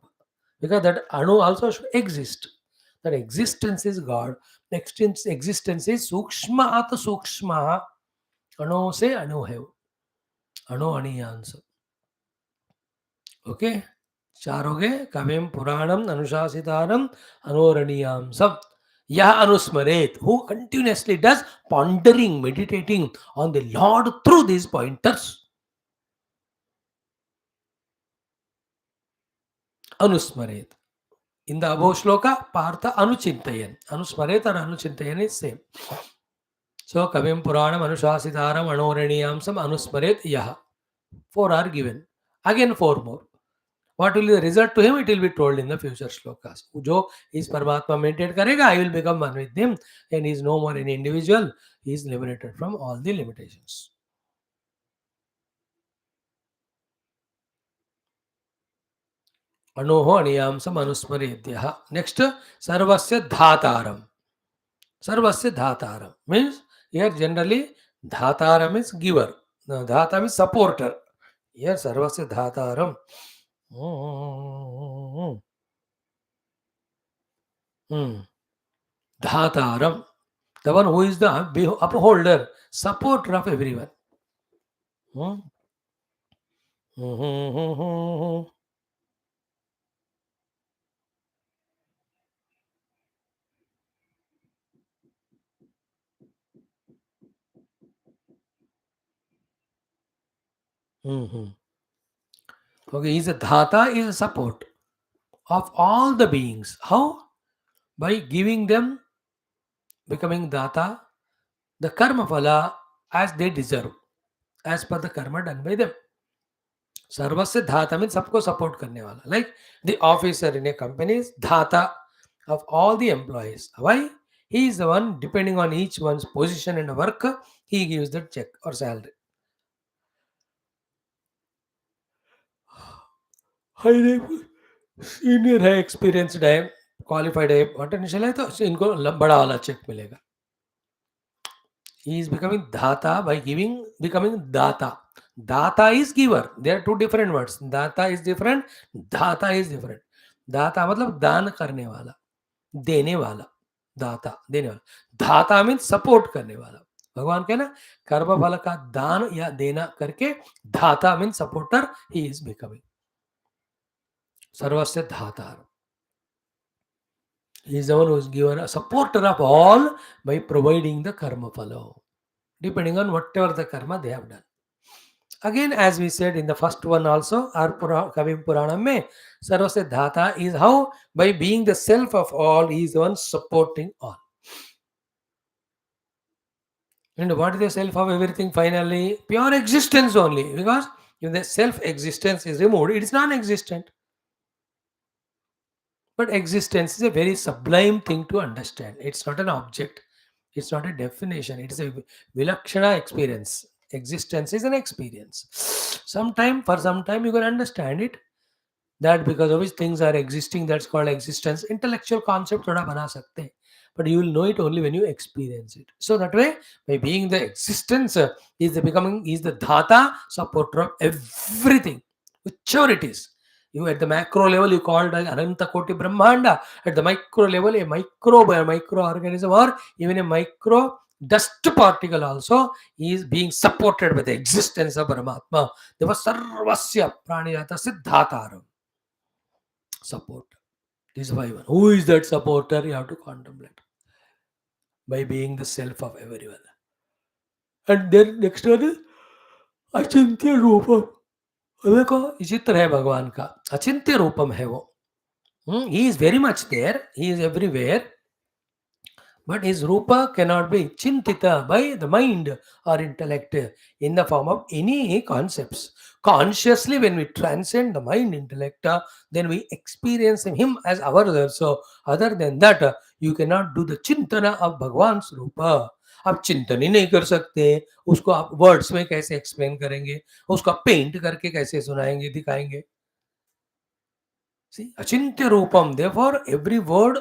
Because that Anu also should exist. That existence is God. Existence is Sukshma Ata Sukshma. Anu se Anu hai. Anu Aniyansa. Okay? चार हो गए कविम पुराणम अनुशासितारम अनोरणीयांसम यह अनुस्मरेत who continuously does pondering meditating on the Lord through these pointers anusmaret in the above shloka partha anuchintayan anusmaret or anuchintayan is same so kavim puranam anushasitaram anoraniyamsam anusmaret yah four are given again four more. What will be the result to him? It will be told in the future shlokas. जो इस परमात्मा meditate करेगा, I will become one with him, and he is no more an individual. He is liberated from all the limitations. अणोः अणियांसम अनुस्मरेद्यः. Next, सर्वस्य धातारम. Sarvasya dhataram means here generally dhataram is giver. Now, dhata means supporter. Here sarvasya dhataram. Dhataram. The one who is the upholder, supporter of everyone. Okay, is a dhata is a support of all the beings. How? By giving them, becoming dhata, the karma phala as they deserve, as per the karma done by them. सर्वस्य धाता mean सबको support करने वाला like the officer in A company is धाता of all the employees. Why? He is the one depending on each one's position and work, he gives the check or salary. High senior है experienced है qualified है potential है तो इनको बड़ा वाला check मिलेगा. He is becoming dhata by giving, becoming data. Data is giver. There are two different words. Data is different. Dhata is different. Data मतलब दान करने वाला, देने वाला. दाता देने वाला. धाता मीन्स सपोर्ट करने वाला. भगवान के ना कर्म फल का दान या देना करके धाता means supporter he is becoming. सर्वस्य धाता. He is the one who is given a supporter of all by providing the karma phala, depending on whatever the karma they have done. Again, as we said in the first one also, our Kavim Puranam mein, Sarvasya Dhata is how by being the self of all, he is the one supporting all. And what is the self of everything finally? Pure existence only. Because if the self-existence is removed, it is non-existent. But existence is a very sublime thing to understand. It's not an object. It's not a definition. It is a vilakshana experience. Existence is an experience. For some time you can understand it. That because of which things are existing, that's called existence. Intellectual concept thoda bana sakte. But you will know it only when you experience it. So that way, by being the existence, is the dhata, supporter of everything. whichever it is. You at the macro level, you call it Ananta Koti Brahmanda. At the micro level, a microbe, a microorganism, or even a micro dust particle also is being supported by the existence of Paramatma. Deva Sarvasya Praniyata Siddhataram. Support. This is why one. Who is that supporter? You have to contemplate by being the self of everyone. And then next one is अचिंत्य रूपम. देखो चित्र है भगवान का, अचिंत्य रूपम है वो. He is very much there, he is everywhere, but his rupa cannot be chintita by the mind or intellect in the form of any concepts. Consciously, when we transcend the mind intellect, then we experience him as ours. So, other than that, you cannot do the chintana of Bhagwan's rupa. आप चिंतन ही नहीं कर सकते, उसको आप words में कैसे explain करेंगे, उसको आप पेंट करके कैसे सुनाएंगे, दिखाएंगे. See, Achintya Rupam. Therefore, every word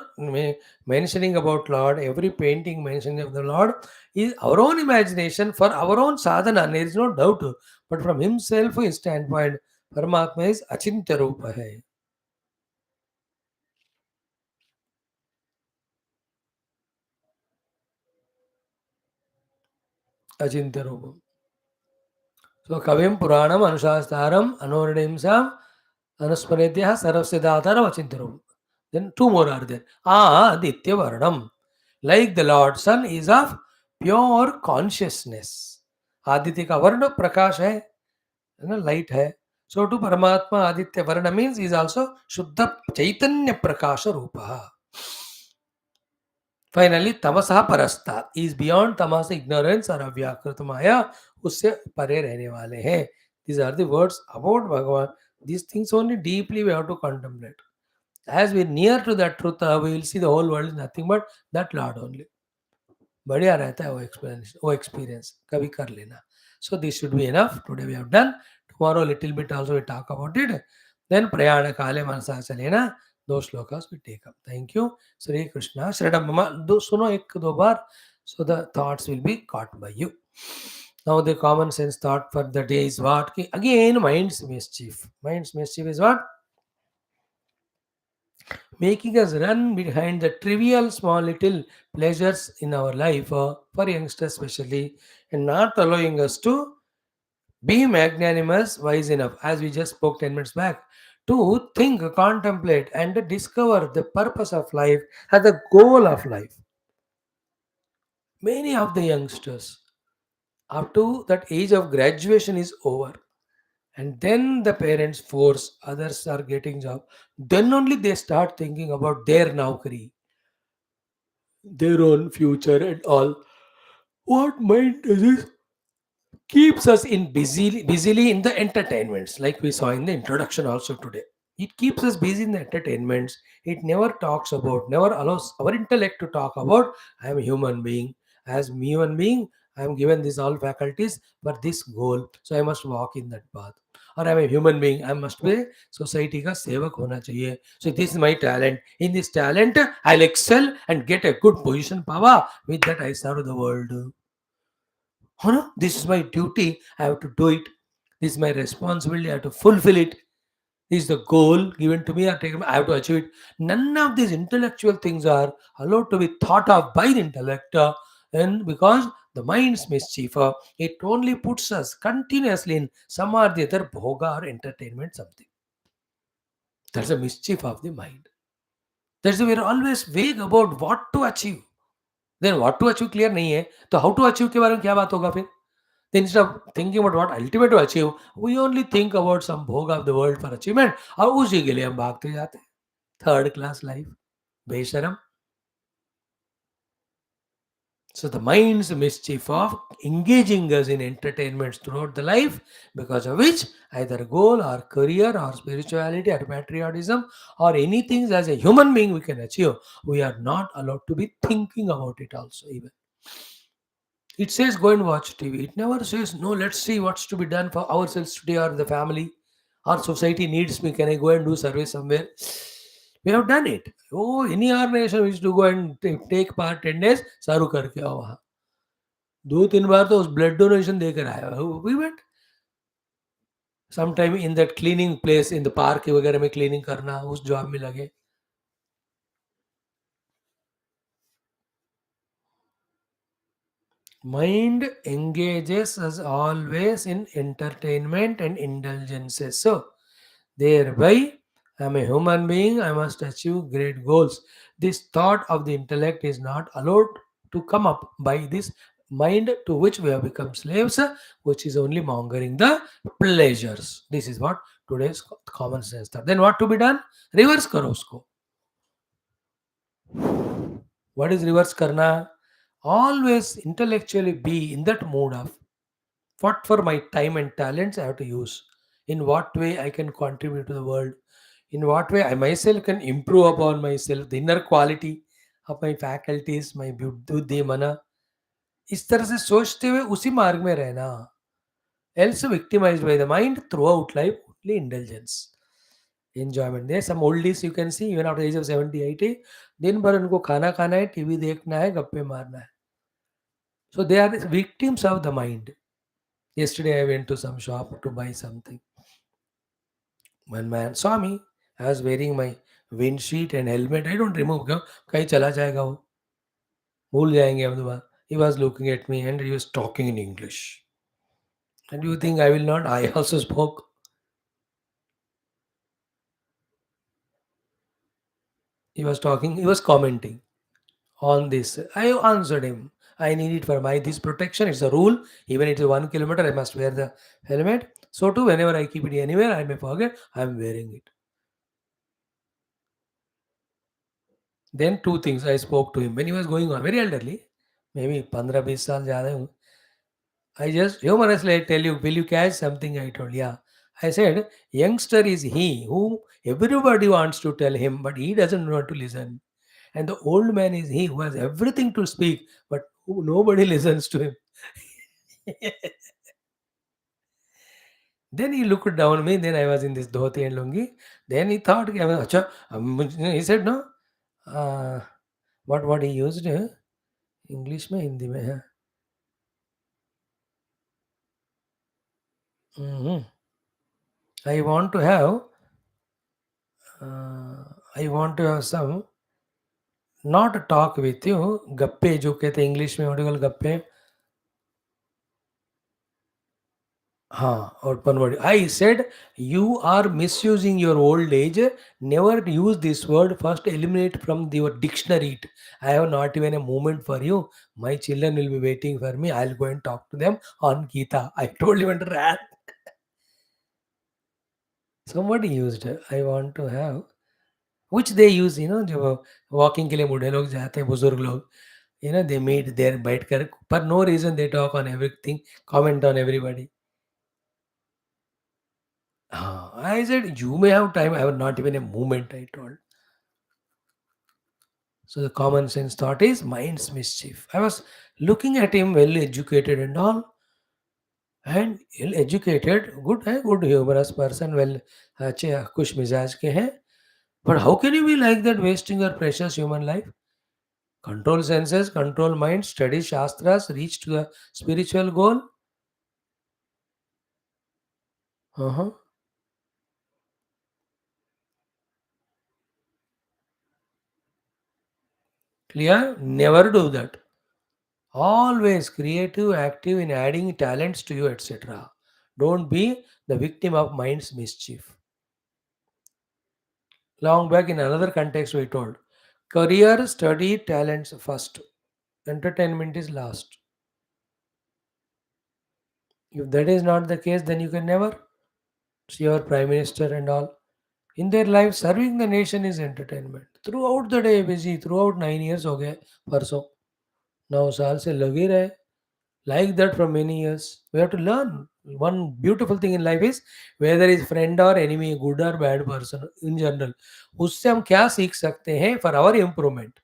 mentioning about Lord, every painting mentioning of the Lord is our own imagination for our own sadhana. There is no doubt. But from himself, his standpoint, Paramatma is Achintya Rupa hai. Achintya Rupam. So, Kavim Puranam Anushastharam Anuradimsam Anusparetya Sarvasya Dhataram Achintya Rupam. Then two more are there. Aditya Varnam. Like the Lord Sun is of pure consciousness. Aditya का वर्ण प्रकाश है ना, light है. So to Paramatma Aditya Varna means is also Shuddha Chaitanya Prakasha Rupa. Finally, Tamasaha Parasta is beyond tamas ignorance or Avyakrita Maya, उससे परे रहने वाले हैं. These are the words about Bhagavan. These things only deeply we have to contemplate. As we near to that truth, we will see the whole world is nothing but that Lord only. बढ़िया रहता है वो experience कभी कर लेना. So this should be enough. Today we have done. Tomorrow little bit also we talk about it. Then prayana kale manasa chalena. Those shlokas we take up. Thank you. Sri Krishna. Shradha Mama. Suno ek do bar. So the thoughts will be caught by you. Now the common sense thought for the day is what? Again, mind's mischief. Mind's mischief is what? Making us run behind the trivial small little pleasures in our life, for youngsters especially, and not allowing us to be magnanimous, wise enough, as we just spoke 10 minutes back, to think, contemplate, and discover the purpose of life as the goal of life. Many of the youngsters, up to that age of graduation is over, and then the parents force others are getting job, then only they start thinking about their naukri, their own future and all. What mind does this? Keeps us in busily in the entertainments, like we saw in the introduction also today. It keeps us busy in the entertainments. It never talks about, never allows our intellect to talk about, I am a human being. As a human being, I am given these all faculties for this goal, so I must walk in that path. Or I am a human being, I must be society का सेवक होना चाहिए. So this is my talent. In this talent, I'll excel and get a good position power. With that, I serve the world. Oh no, this is my duty. I have to do it. This is my responsibility. I have to fulfill it. This is the goal given to me. I have to achieve it. None of these intellectual things are allowed to be thought of by the intellect, and because the mind's mischief, it only puts us continuously in some or the other bhoga or entertainment something. That's the mischief of the mind. That's why we're always vague about what to achieve. Then what to achieve clear नहीं है, तो how to achieve के बारे में क्या बात होगा फिर? Then instead of thinking about what ultimate to achieve, we only think about some bhog of the world for achievement. और उसी के लिए हम भागते जाते हैं. Third class life. बेशरम. So the mind's mischief of engaging us in entertainments throughout the life, because of which either goal or career or spirituality or patriotism or anything as a human being we can achieve, we are not allowed to be thinking about it also even. It says go and watch TV. It never says no, let's see what's to be done for ourselves today or the family. Our society needs me. Can I go and do service somewhere? We have done it. Oh, any organization which to go and take part 10 days, सारू करके आओ वहाँ. 2-3 बार तो उस blood donation देकर आया. We went. Sometime in that cleaning place in the park वगैरह में cleaning करना, उस job में लगे. Mind engages us always in entertainment and indulgences. So, thereby, I'm a human being, I must achieve great goals. This thought of the intellect is not allowed to come up by this mind to which we have become slaves, which is only mongering the pleasures. This is what today's common sense thought. Then what to be done? Reverse karo usko. What is reverse karna? Always intellectually be in that mood of what for my time and talents I have to use, in what way I can contribute to the world, in what way I myself can improve upon myself, the inner quality of my faculties, my बुद्धि मना. इस तरह से सोचते हुए उसी मार्ग में रहना. Else victimized by the mind throughout life, only indulgence, enjoyment. There some oldies you can see even after the age of 70, 80, दिन भर उनको खाना खाना है, टीवी देखना है, गप्पे मारना है. So they are victims of the mind. Yesterday I went to some shop to buy something. One man saw me. I was wearing my wind sheet and helmet. I don't remove. क्यों? कहीं चला जाएगा वो. भूल जाएंगे हम दोबारा. He was looking at me and he was talking in English. And you think I will not? I also spoke. He was talking. He was commenting on this. I answered him. I need it for my this protection. It's a rule. Even it is 1 kilometer, I must wear the helmet. So too, whenever I keep it anywhere, I may forget. I am wearing it. Then two things I spoke to him when he was going on, very elderly, maybe 15-20 साल ज़्यादा हूँ. I just humorously I tell you, will you catch something? I told, yeah. I said, youngster is he who everybody wants to tell him, but he doesn't want to listen. And the old man is he who has everything to speak, but who nobody listens to him. Then he looked down me. Then I was in this dhoti and lungi. Then he thought, कि अच्छा, he said no. Uh, what he used? English में हिंदी में है. Mhm. I want to have I want to have some not a talk with you गप्पे जो कहते हैं English में what do you call गप्पे. हाँ, और one word. I said you are misusing your old age. Never use this word. First eliminate from your dictionary it. I have not even a moment for you. My children will be waiting for me. I'll go and talk to them on Geetha. I told you and ran. Somebody used I want to have which they use, जो walking के लिए बूढ़े लोग जाते हैं, बुजुर्ग लोग, they meet there बैठकर for no reason they talk on everything, comment on everybody. I said you may have time, I have not even a moment, I told. So the common sense thought is mind's mischief. I was looking at him, well educated and all, and ill educated, good है, good humorous person, well अच्छे खुश मिजाज के हैं. But how can you be like that, wasting your precious human life? Control senses, control mind, study shastras, reach to the spiritual goal. Uh-huh. Clear? Never do that. Always creative, active in adding talents to you, etc. Don't be the victim of mind's mischief. Long back in another context, we told career, study, talents first, entertainment is last. If that is not the case, then you can never see your prime minister and all. In their life, serving the nation is entertainment. Throughout the day, busy, throughout 9 years हो गए परसों 9 साल से लगे रहे. Like that for many years. We have to learn. One beautiful thing in life is whether is friend or enemy, good or bad person in general. उससे हम क्या सीख सकते हैं for our improvement.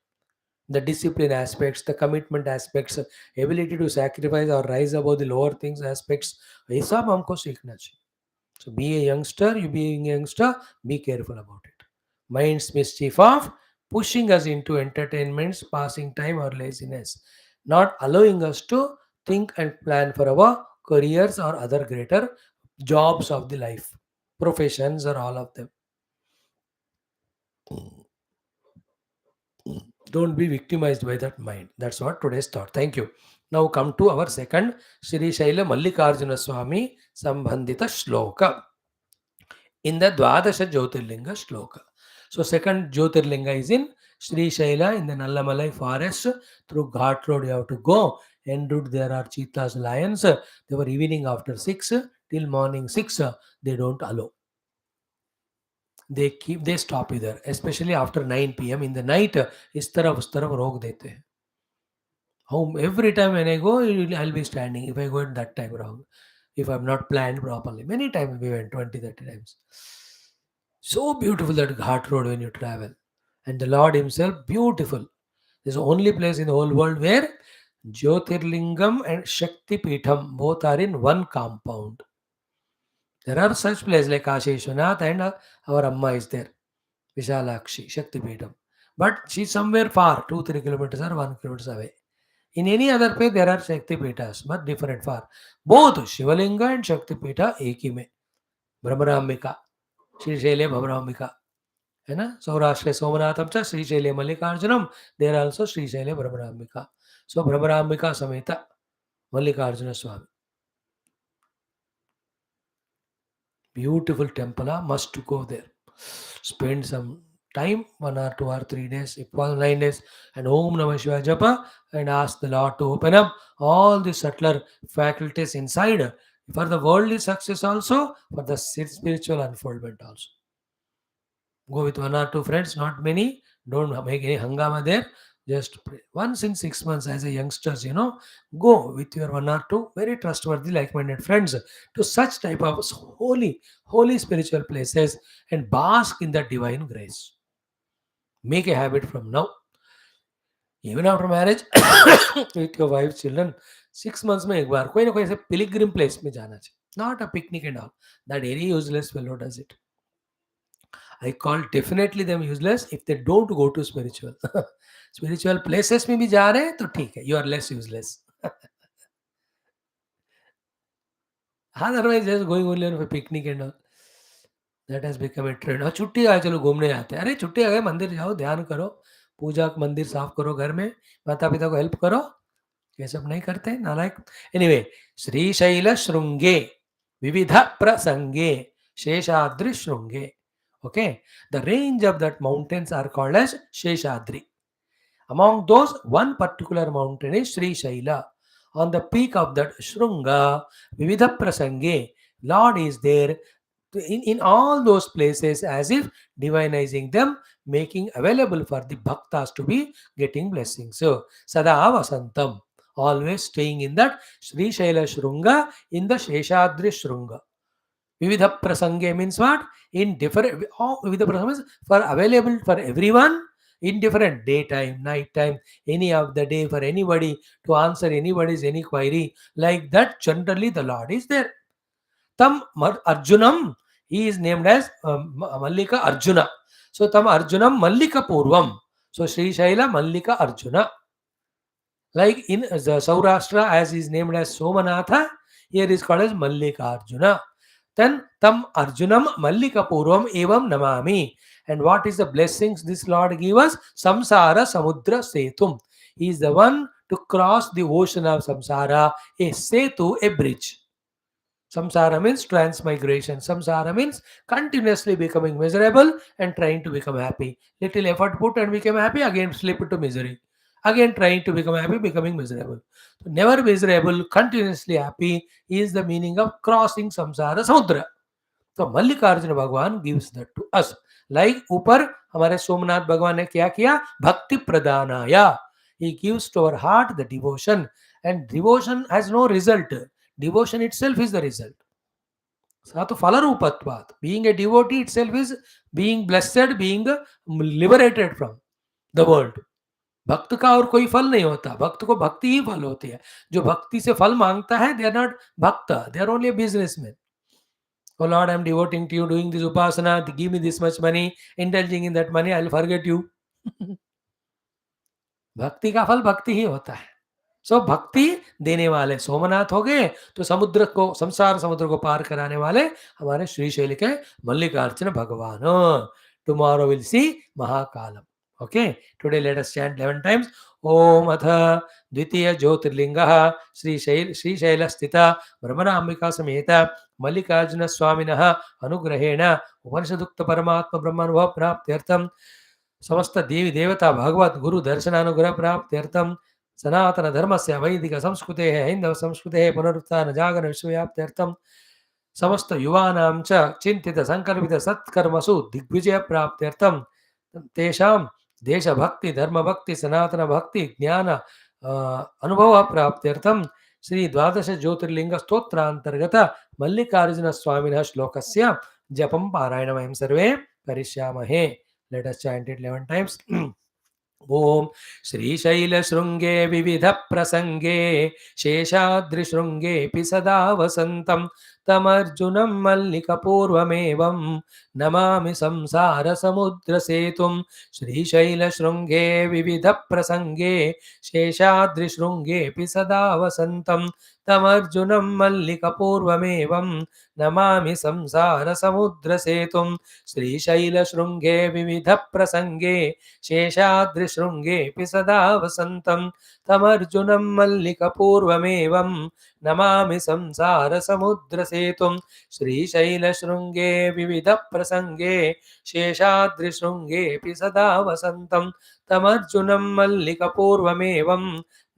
The discipline aspects, the commitment aspects, ability to sacrifice or rise above the lower things aspects, ये सब हमको सीखना चाहिए. So be a youngster, you being a youngster, be careful about it. Mind's mischief of pushing us into entertainments, passing time or laziness, not allowing us to think and plan for our careers or other greater jobs of the life, professions, or all of them. Don't be victimized by that mind. That's what today's thought. Thank you. Now come to our second Sri Shaila Mallikarjuna Swami Sambandita Shloka in the Dwadasha Jyotirlinga Shloka. So second Jyotirlinga is in Sri Shaila in the Nallamalai forest. Through Ghat road you have to go. En route there are cheetahs, lions. They were evening after 6 till morning 6. They don't allow. They stop you there, especially after 9 p.m. in the night. इस तरफ उस तरफ रोक देते हैं. Home every time when I go, I'll be standing. If I go at that time wrong, if I'm not planned properly, many times we went 20, 30 times. So beautiful that Ghat road when you travel, and the Lord Himself beautiful. This is the only place in the whole world where Jyotirlingam and Shakti Peetham both are in one compound. There are such places like Kashi Vishwanath and our Amma is there. Vishalakshi, Shakti Peetham. But she's somewhere far, 2-3 kilometers or 1 kilometers away. In any other place, there are Shakti Peethas, but different far. Both Shivalinga and Shakti Peetha एक ही में. Brahmarambika, Srisailam Brahmarambika. है ना? सौराष्ट्र सोमनाथम च श्रीशैले मल्लिकार्जुनम. There also Srisailam Brahmarambika. So Brahmarambika Sameta Mallikarjuna Swami. Beautiful temple, must go there. Spend some time, 1 or 2 or 3 days, if was 9 days, and Om Namah Shivaya Japa, and ask the Lord to open up all the subtler faculties inside for the worldly success also, for the spiritual unfoldment also. Go with 1 or 2 friends, not many. Don't make any hangama there. Just pray. Once in 6 months as a youngsters, go with your 1 or 2 very trustworthy, like-minded friends to such type of holy spiritual places and bask in the divine grace. Make a habit from now. Even after marriage, with your wife, children, 6 months में एक बार कोई ना कोई ऐसे pilgrim place में जाना चाहिए. Not a picnic and all. That any useless fellow does it. I call definitely them useless if they don't go to spiritual. Spiritual places में भी जा रहे हैं तो ठीक है. You are less useless. Otherwise, just going only on a picnic and all. That has become a trend. और छुट्टी आए चलो घूमने जाते हैं. अरे छुट्टी आ गए मंदिर जाओ, ध्यान करो, पूजा मंदिर साफ करो, घर में माता पिता को हेल्प करो. ये सब नहीं करते नालायक. एनीवे, श्रीशैल शृंगे विविध प्रसंगे Seshadri शृंगे. Okay, the range of that mountains are called as Sheshadri. Among those, one particular mountain is Sri Shaila. On the peak of that Shrunga, Vividha Prasange, Lord is there in all those places as if divinizing them, making available for the bhaktas to be getting blessings. So, Sada Vasantam, always staying in that Sri Shaila Shrunga, in the Sheshadri Shrunga. Vividha Prasange means what? In different, Vividha Prasange means for available for everyone, in different daytime, night time, any of the day for anybody to answer anybody's any query. Like that, generally the Lord is there. Tam Arjunam, he is named as Mallika Arjuna. So Tam Arjunam Mallika Purvam. So Sri Shaila Mallika Arjuna. Like in the Saurashtra, as is named as Somanatha, here is called as Mallika Arjuna. Then Tam Arjunam Mallika Purvam Evam Namami. And what is the blessings this Lord give us? Samsara Samudra Setum. He is the one to cross the ocean of samsara, a setu, a bridge. Samsara means transmigration. Samsara means continuously becoming miserable and trying to become happy. Little effort put and become happy, again slip into misery. Again trying to become happy, becoming miserable. So never miserable, continuously happy is the meaning of crossing samsara samudra. तो मल्लिकार्जुन भगवान gives that to us. Like ऊपर हमारे सोमनाथ भगवान ने क्या किया? भक्ति प्रदानाया. He gives to our heart the devotion, and devotion has no result. Devotion itself is the result. तो फलरूपत्वात्. Being a devotee itself is being blessed, being liberated from the world. भक्त का और कोई फल नहीं होता. भक्त को भक्ति ही फल होती है. जो भक्ति से फल मांगता है, they are not bhakta, they are only a businessman. Oh Lord, I am devoting to you, doing this upasana, give me this much money, indulging in that money, I will forget you. भक्ति का फल भक्ति ही होता है. सो भक्ति देने वाले सोमनाथ हो गए, तो समुद्र को, संसार समुद्र को पार कराने वाले हमारे श्रीशैल के मल्लिकार्जुन भगवान. Tomorrow will see Mahakalam. Okay, today let us chant 11 times. ओम अथ द्वितीय ज्योतिर्लिंग श्रीशैल स्थित ब्रह्मणाम्बिका समेत मल्लिकार्जुन स्वामिनः अनुग्रहेण उपनिषदुक्त परमात्म ब्रह्मानुभव प्राप्त्यर्थम समस्त देवी देवता भगवत गुरु दर्शनानुग्रह प्राप्त्यर्थम सनातन धर्म से वैदिक संस्कृते हिंदव संस्कृते पुनरुत्थान जागरण विश्वव्याप्त्यर्थम समस्त युवानां च चिंतित संकल्पित सत्कर्मसु दिग्विजय प्राप्त्यर्थम तेषां देशभक्ति धर्मभक्ति सनातन भक्ति ज्ञान अनुभव प्राप्त्यर्थम श्री द्वादश ज्योतिर्लिंग स्तोत्रांतर्गत मल्लिकार्जुन स्वामिनः श्लोकस्य जपं पारायणं वयं सर्वे करिष्यामहे. Let us chant it 11 times. ओम श्रीशैलशृंगे विविध प्रसंगे शेषाद्रिशृंगेऽपि सदा वसन्तं तमर्जुनं मल्लिकपूर्वमेवं नमामि संसारसमुद्रसेतुं. श्रीशैलशृंगे विविध प्रसंगे शेषाद्रिशृंगेऽपि सदा वसन्तं तमर्जुनं मल्लिकपूर्वमेवं नमामि संसारसमुद्रसेतुं. श्रीशैलशृंगे विविध प्रसंगे शेषाद्रिशृंगेऽपि सदा वसन्तं तमर्जुनं मल्लिकपूर्वमेवं नमामि संसारसमुद्रसेतुं. श्रीशैलशृंगे विविधप्रसंगे शेषाद्रिशृंगेऽपि सदा वसन्तं तमर्जुनं मल्लिकपूर्वमेवं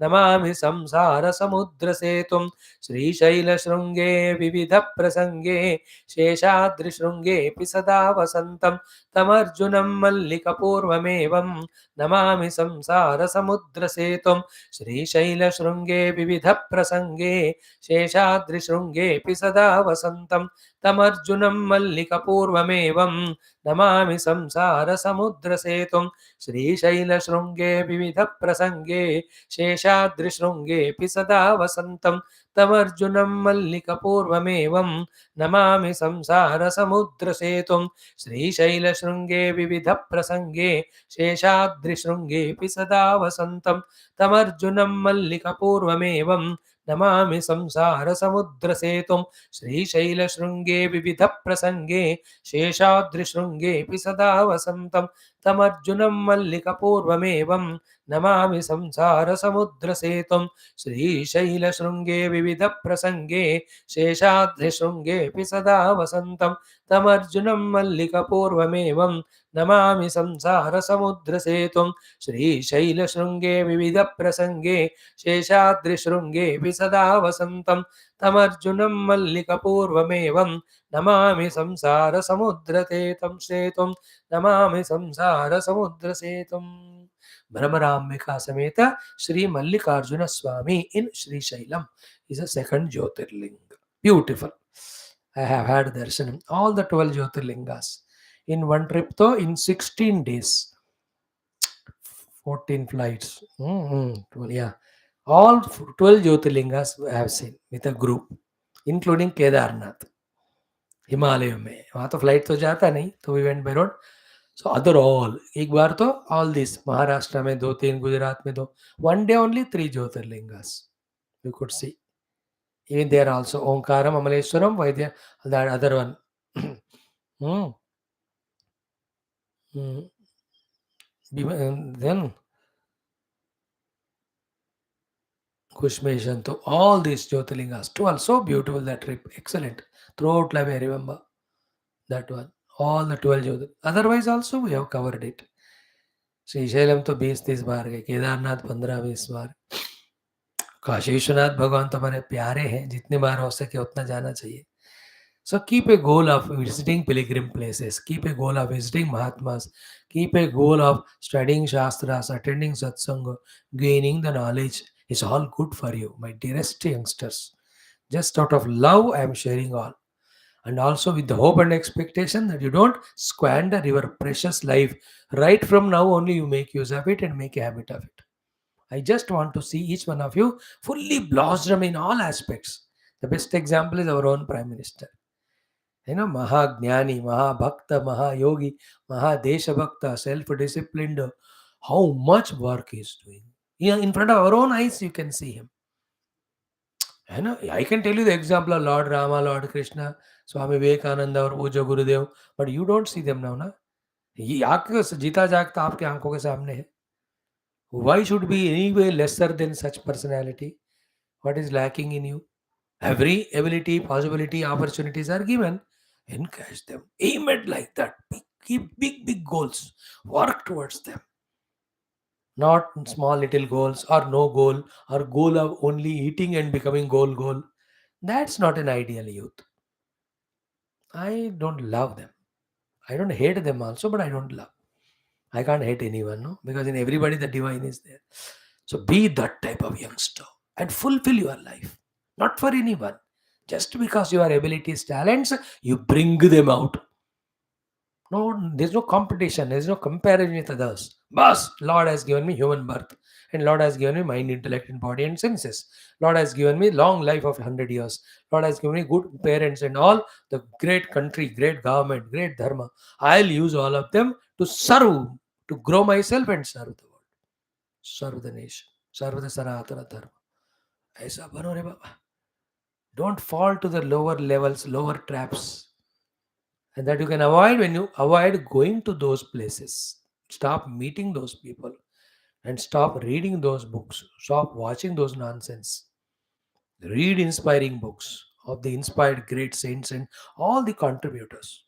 नमामि संसारसमुद्रसेतुं. श्रीशैलशृंगे विविधप्रसंगे शेषाद्रिशृंगेऽपि सदा वसन्तं तमर्जुनं मल्लिकपूर्वमेवं नमामि संसारसमुद्रसेतुं. श्रीशैलशृंगे विविधप्रसंगे शेषाद्रिशृंगेऽपि सदा वसन्तं तमर्जुनं मल्लिकपूर्वमेवं नमामि संसारसमुद्रसेतुं. श्रीशैलशृंगे विविधप्रसंगे शेषाद्रिशृंगेऽपि सदा वसन्तं तमर्जुनं मल्लिकपूर्वमेवं नमामि संसारसमुद्रसेतुं. श्रीशैलशृंगे विविधप्रसंगे शेषाद्रिशृंगेऽपि सदा वसन्तं तमर्जुनं मल्लिकपूर्वमेवं नमामि संसारसमुद्रसेतुं. श्रीशैलशृंगे विविधप्रसंगे शेषाद्रिशृंगेऽपि सदा वसन्तं तमर्जुनं मल्लिकपूर्वमेवं नमामि संसारसमुद्रसेतुं. श्रीशैलशृंगे विविधप्रसंगे शेषाद्रिशृंगेऽपि सदा वसन्तं तमर्जुनं मल्लिकपूर्वमेवं नमामि संसारसमुद्रसेतुं. श्रीशैलशृंगे विविधप्रसंगे शेषाद्रिशृंगेऽपि सदा वसन्तं तमर्जुनं मल्लिकपूर्वमेवं नमामि संसारसमुद्रसेतुं सेतुं. नमामि संसारसमुद्रसेतुं. भ्रमराम्बिका समेत श्री मल्लिकार्जुन स्वामी in Srisailam is a second Jyotirlinga. Beautiful. I have had darshan all the 12 Jyotirlingas in one trip, though in 16 days, 14 flights. 12, yeah, all 12 Jyotirlingas I have seen with a group, including Kedarnath, Himalaya में. वहाँ तो flight तो जाता नहीं, तो we went by road. So other all एक बार तो ऑल दिस महाराष्ट्र में 2-3, गुजरात में 2, one day only 3 Jyotirlingas you could see. Even there also Omkaram, Amaleshwaram, Vaidya, that other one. Then Kushmeshan, to all these Jyotirlingas, 12, so beautiful that trip, excellent. Throughout life I remember that one, all the 12 Jyotirlingas. Otherwise also we have covered it. Srisailam तो 20-30 बार गए, केदारनाथ 15-20 बार, काशी विश्वनाथ भगवान तो हमारे प्यारे हैं, जितने बार हो सके उतना जाना चाहिए. So keep a goal of visiting pilgrim places, keep a goal of visiting Mahatmas, keep a goal of studying Shastras, attending Satsanga, gaining the knowledge is all good for you, my dearest youngsters. Just out of love, I am sharing all. And also with the hope and expectation that you don't squander your precious life. Right from now only you make use of it and make a habit of it. I just want to see each one of you fully blossom in all aspects. The best example is our own Prime Minister. Mahagnani, Mahabhakta, Mahayogi, Mahadeshabhakta, self-disciplined. How much work he is doing. Yeah, in front of our own eyes, you can see him. You know, I can tell you the example of Lord Rama, Lord Krishna, Swami Vivekananda or Puja Gurudev, but you don't see them now, na? ये आंख जीता जागता आपके आंखों के सामने है. Why should be any way lesser than such personality? What is lacking in you? Every ability, possibility, opportunities are given. Encourage them. Aim it like that. Keep big, big goals. Work towards them. Not small little goals or no goal or goal of only eating and becoming goal. That's not an ideal youth. I don't love them. I don't hate them also, but I don't love. I can't hate anyone, no? Because in everybody the divine is there. So be that type of youngster and fulfill your life. Not for anyone. Just because your abilities, talents, you bring them out. No, there's no competition, there's no comparison with others. But Lord has given me human birth, and Lord has given me mind, intellect, and body and senses. Lord has given me long life of 100 years. Lord has given me good parents and all the great country, great government, great dharma. I'll use all of them to serve, to grow myself and serve the world, serve the nation, serve the Sanatana Dharma. ऐसा बनो रे बाबा. Don't fall to the lower levels, lower traps. And that you can avoid when you avoid going to those places. Stop meeting those people and stop reading those books. Stop watching those nonsense. Read inspiring books of the inspired great saints and all the contributors.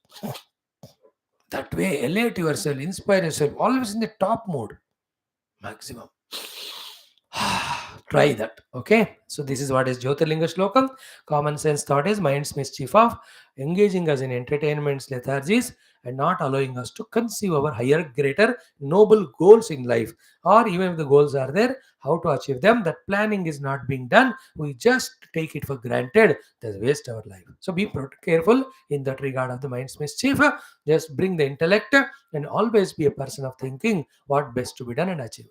That way, elevate yourself, inspire yourself, always in the top mode, maximum. Try that. Okay. So this is what is Jyotirlinga Shlokam. Common sense thought is mind's mischief of engaging us in entertainments, lethargies, and not allowing us to conceive our higher, greater, noble goals in life. Or even if the goals are there, how to achieve them. That planning is not being done. We just take it for granted. That's waste our life. So be careful in that regard of the mind's mischief. Just bring the intellect and always be a person of thinking what best to be done and achieved.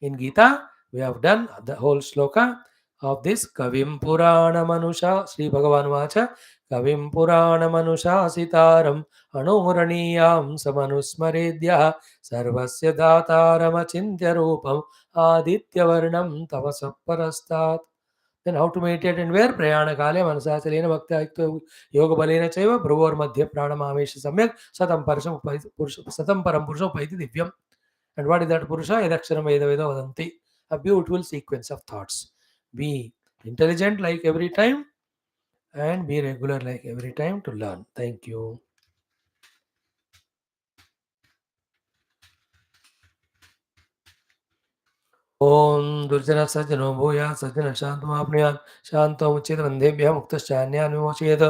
In Gita, we have done the whole shloka of this Kavim Purana Manusha, Sri Bhagavan Vacha, Kavim Purana Manusha Sitaram, Anuraniyam Samanusmaredya, Sarvasya Dhataram Achintya Rupam, Aditya Varnam Tavasa Parastat. Then how to meditate and where? Prayana Kale, Manasachalena Bhakta Yoga Balena Chaiva, Bhruvor Madhya Pranamamesh Samyak, Satam Param Purusha Paiti Divyam. And what is that Purusha? Yadaksharam Veda Veda Vadanti. A beautiful sequence of thoughts. Be intelligent like every time and be regular like every time to learn. Thank you. ओम दुर्जन सज्जनो भूया सज्जन शांतमाप्नुयात् शांतमुच्येत बन्धेभ्यः मुक्तश्चान्यान् विमोचयेत्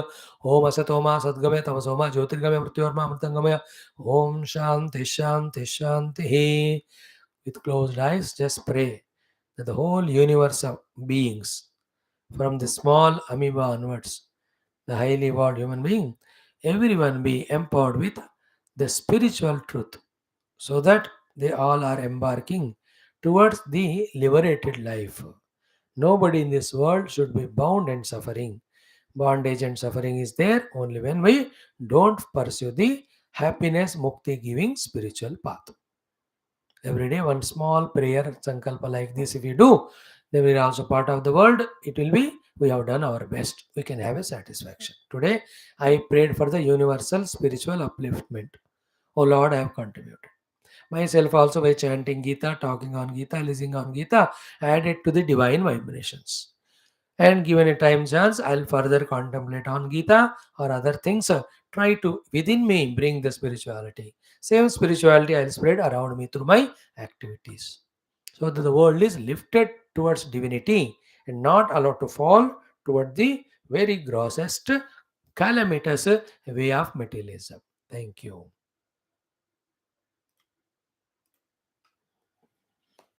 ओम असतो मा सद्गमय तमसो मा ज्योतिर्गमय मृत्योर्मा अमृतंगमय ओम शांति शांति शांति. With closed eyes, just pray that the whole universe of beings, from the small amoeba onwards, the highly evolved human being, everyone be empowered with the spiritual truth so that they all are embarking towards the liberated life. Nobody in this world should be bound and suffering. Bondage and suffering is there only when we don't pursue the happiness, mukti giving spiritual path. Every day, one small prayer, sankalpa like this, if you do, then we are also part of the world. It will be, we have done our best. We can have a satisfaction. Today, I prayed for the universal spiritual upliftment. Oh Lord, I have contributed. Myself also by chanting Gita, talking on Gita, listening on Gita, added to the divine vibrations. And given a time chance, I'll further contemplate on Gita or other things. Try to within me bring the spirituality. Same spirituality I'll spread around me through my activities. So that the world is lifted towards divinity and not allowed to fall toward the very grossest, calamitous way of materialism. Thank you.